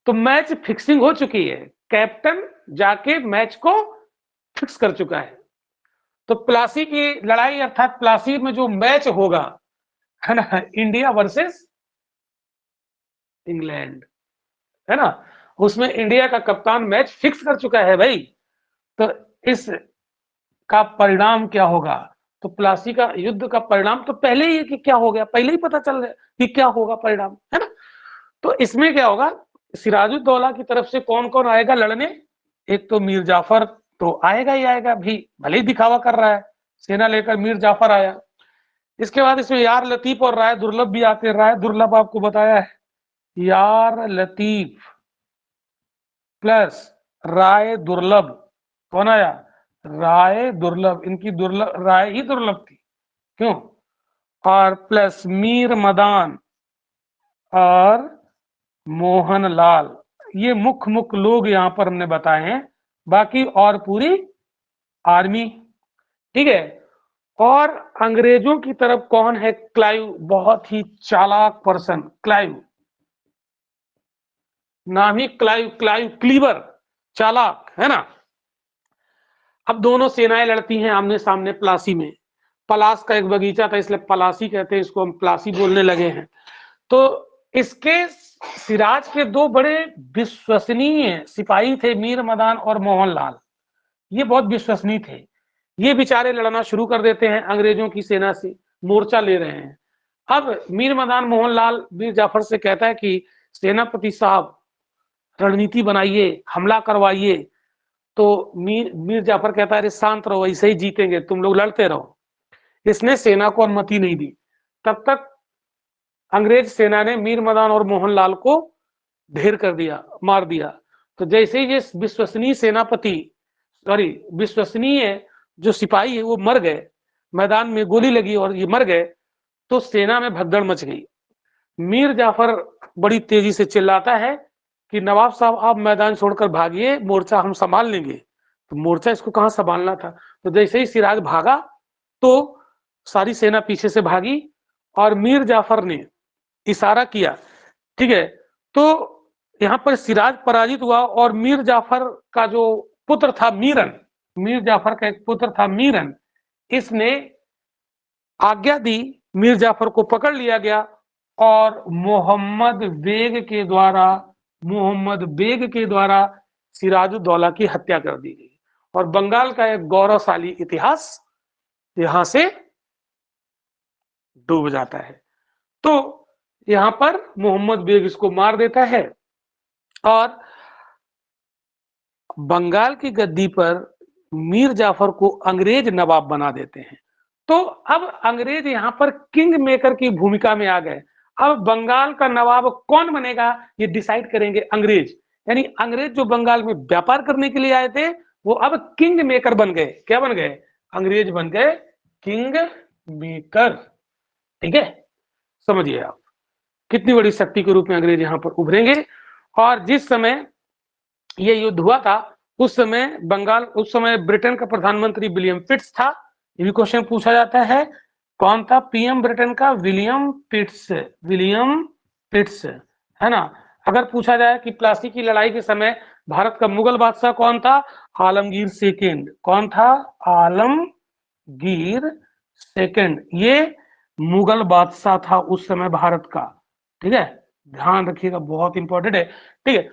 तो मैच फिक्सिंग हो चुकी है, कैप्टन जाके मैच को फिक्स कर चुका है। तो प्लासी की लड़ाई, अर्थात प्लासी में जो मैच होगा, है ना, इंडिया वर्सेस इंग्लैंड, है ना, उसमें इंडिया का कप्तान मैच फिक्स कर चुका है भाई। तो इस का परिणाम क्या होगा? तो प्लासी का युद्ध का परिणाम तो पहले ही कि क्या हो गया, पहले ही पता चल रहा है कि क्या होगा परिणाम, है ना। तो इसमें क्या होगा, सिराजुद्दौला की तरफ से कौन कौन आएगा लड़ने? एक तो मीर जाफर तो आएगा ही आएगा भी, भले ही दिखावा कर रहा है, सेना लेकर मीर जाफर आया। इसके बाद इसमें यार लतीफ और राय दुर्लभ भी आते हैं। राय दुर्लभ आपको बताया है, यार लतीफ प्लस राय दुर्लभ, कौन आया? राय दुर्लभ। इनकी दुर्लभ, राय ही दुर्लभ थी, क्यों? और प्लस मीर मदान और मोहनलाल। ये मुख्य लोग यहाँ पर हमने बताए हैं, बाकी और पूरी आर्मी, ठीक है। और अंग्रेजों की तरफ कौन है? क्लाइव, बहुत ही चालाक पर्सन, क्लाइव, नाम ही क्लाइव, क्लाइव क्लीवर, चालाक, है ना। अब दोनों सेनाएं लड़ती हैं आमने सामने प्लासी में। पलास का एक बगीचा था, इसलिए पलासी कहते हैं, इसको हम प्लासी बोलने लगे हैं। तो इसके सिराज के दो बड़े विश्वसनीय सिपाही थे, मीर मदान और मोहनलाल। ये बहुत विश्वसनीय थे। ये बेचारे लड़ना शुरू कर देते हैं अंग्रेजों की सेना से, मोर्चा ले रहे हैं। अब मीर मदान मोहनलाल मीर जाफर से कहता है कि सेनापति साहब रणनीति बनाइए, हमला करवाइए। तो मीर जाफर कहता है अरे शांत रहो, ऐसे ही जीतेंगे, तुम लोग लड़ते रहो। इसने सेना को अनुमति नहीं दी। तब तक अंग्रेज सेना ने मीर मदान और मोहनलाल को ढेर कर दिया, मार दिया। तो जैसे ही ये विश्वसनीय सेनापति, सॉरी विश्वसनीय जो सिपाही है वो मर गए, मैदान में गोली लगी और ये मर गए, तो सेना में भगदड़ मच गई। मीर जाफर बड़ी तेजी से चिल्लाता है कि नवाब साहब आप मैदान छोड़कर भागिए, मोर्चा हम संभाल लेंगे। तो मोर्चा इसको कहाँ संभालना था। तो जैसे ही सिराज भागा तो सारी सेना पीछे से भागी, और मीर जाफर ने इशारा किया, ठीक है। तो यहाँ पर सिराज पराजित हुआ, और मीर जाफर का जो पुत्र था मीरन, मीर जाफर का एक पुत्र था मीरन, इसने आज्ञा दी, मीर जाफर को पकड़ लिया गया, और मोहम्मद बेग के द्वारा सिराजुद्दौला की हत्या कर दी गई। और बंगाल का एक गौरवशाली इतिहास यहां से डूब जाता है। तो यहां पर मोहम्मद बेग इसको मार देता है, और बंगाल की गद्दी पर मीर जाफर को अंग्रेज नवाब बना देते हैं। तो अब अंग्रेज यहां पर किंग मेकर की भूमिका में आ गए। अब बंगाल का नवाब कौन बनेगा ये डिसाइड करेंगे अंग्रेज। यानी अंग्रेज जो बंगाल में व्यापार करने के लिए आए थे, वो अब किंग मेकर बन गए। क्या बन गए? अंग्रेज बन गए किंग मेकर, ठीक है। समझिए आप कितनी बड़ी शक्ति के रूप में अंग्रेज यहां पर उभरेंगे। और जिस समय ये युद्ध हुआ था, उस समय बंगाल, उस समय ब्रिटेन का प्रधानमंत्री विलियम पिट्स था। ये भी क्वेश्चन पूछा जाता है, कौन था पीएम ब्रिटेन का? विलियम पिट्स, विलियम पिट्स, है ना। अगर पूछा जाए कि प्लासी की लड़ाई के समय भारत का मुगल बादशाह कौन था? आलमगीर सेकेंड। कौन था? आलमगीर सेकेंड। ये मुगल बादशाह था उस समय भारत का। ठीक है, ध्यान रखिएगा, बहुत इंपॉर्टेंट है। ठीक है,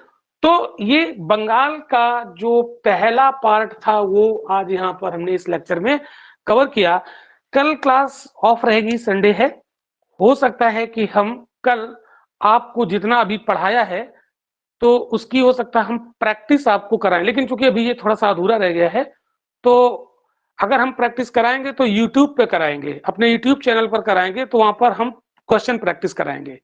तो ये बंगाल का जो पहला पार्ट था वो आज यहाँ पर हमने इस लेक्चर में कवर किया। कल क्लास ऑफ रहेगी, संडे है। हो सकता है कि हम कल आपको जितना अभी पढ़ाया है तो उसकी हो सकता है हम प्रैक्टिस आपको कराएं, लेकिन चूंकि अभी ये थोड़ा सा अधूरा रह गया है, तो अगर हम प्रैक्टिस कराएंगे तो यूट्यूब पे कराएंगे, अपने यूट्यूब चैनल पर कराएंगे, तो वहां पर हम क्वेश्चन प्रैक्टिस कराएंगे।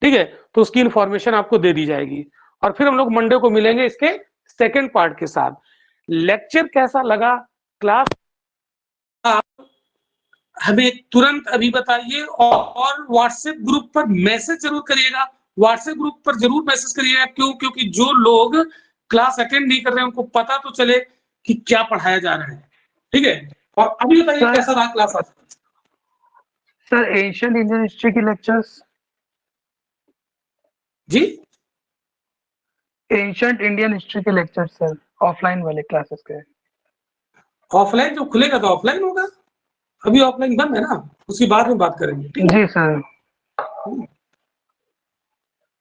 ठीक है, तो उसकी इंफॉर्मेशन आपको दे दी जाएगी और फिर हम लोग मंडे को मिलेंगे इसके सेकेंड पार्ट के साथ। लेक्चर कैसा लगा, क्लास आप हमें तुरंत अभी बताइए और व्हाट्सएप ग्रुप पर मैसेज जरूर करिएगा। व्हाट्सएप ग्रुप पर जरूर मैसेज करिएगा, क्यों? क्योंकि जो लोग क्लास अटेंड नहीं कर रहे हैं उनको पता तो चले कि क्या पढ़ाया जा रहा है। ठीक है, और अभी बताइए कैसा रहा क्लास आज? सर एशियन इंडियन हिस्ट्री की लेक्चर्स, जी, एंशिएंट इंडियन हिस्ट्री के लेक्चर्स सर, ऑफलाइन वाले क्लासेस के। ऑफलाइन जो खुलेगा तो ऑफलाइन होगा, अभी ऑफलाइन बंद है ना, उसकी बाद में बात करेंगे। ठीक है, जी सर।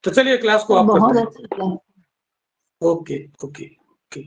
तो चलिए क्लास को आप करते हैं। बहुत अच्छा। Okay okay okay.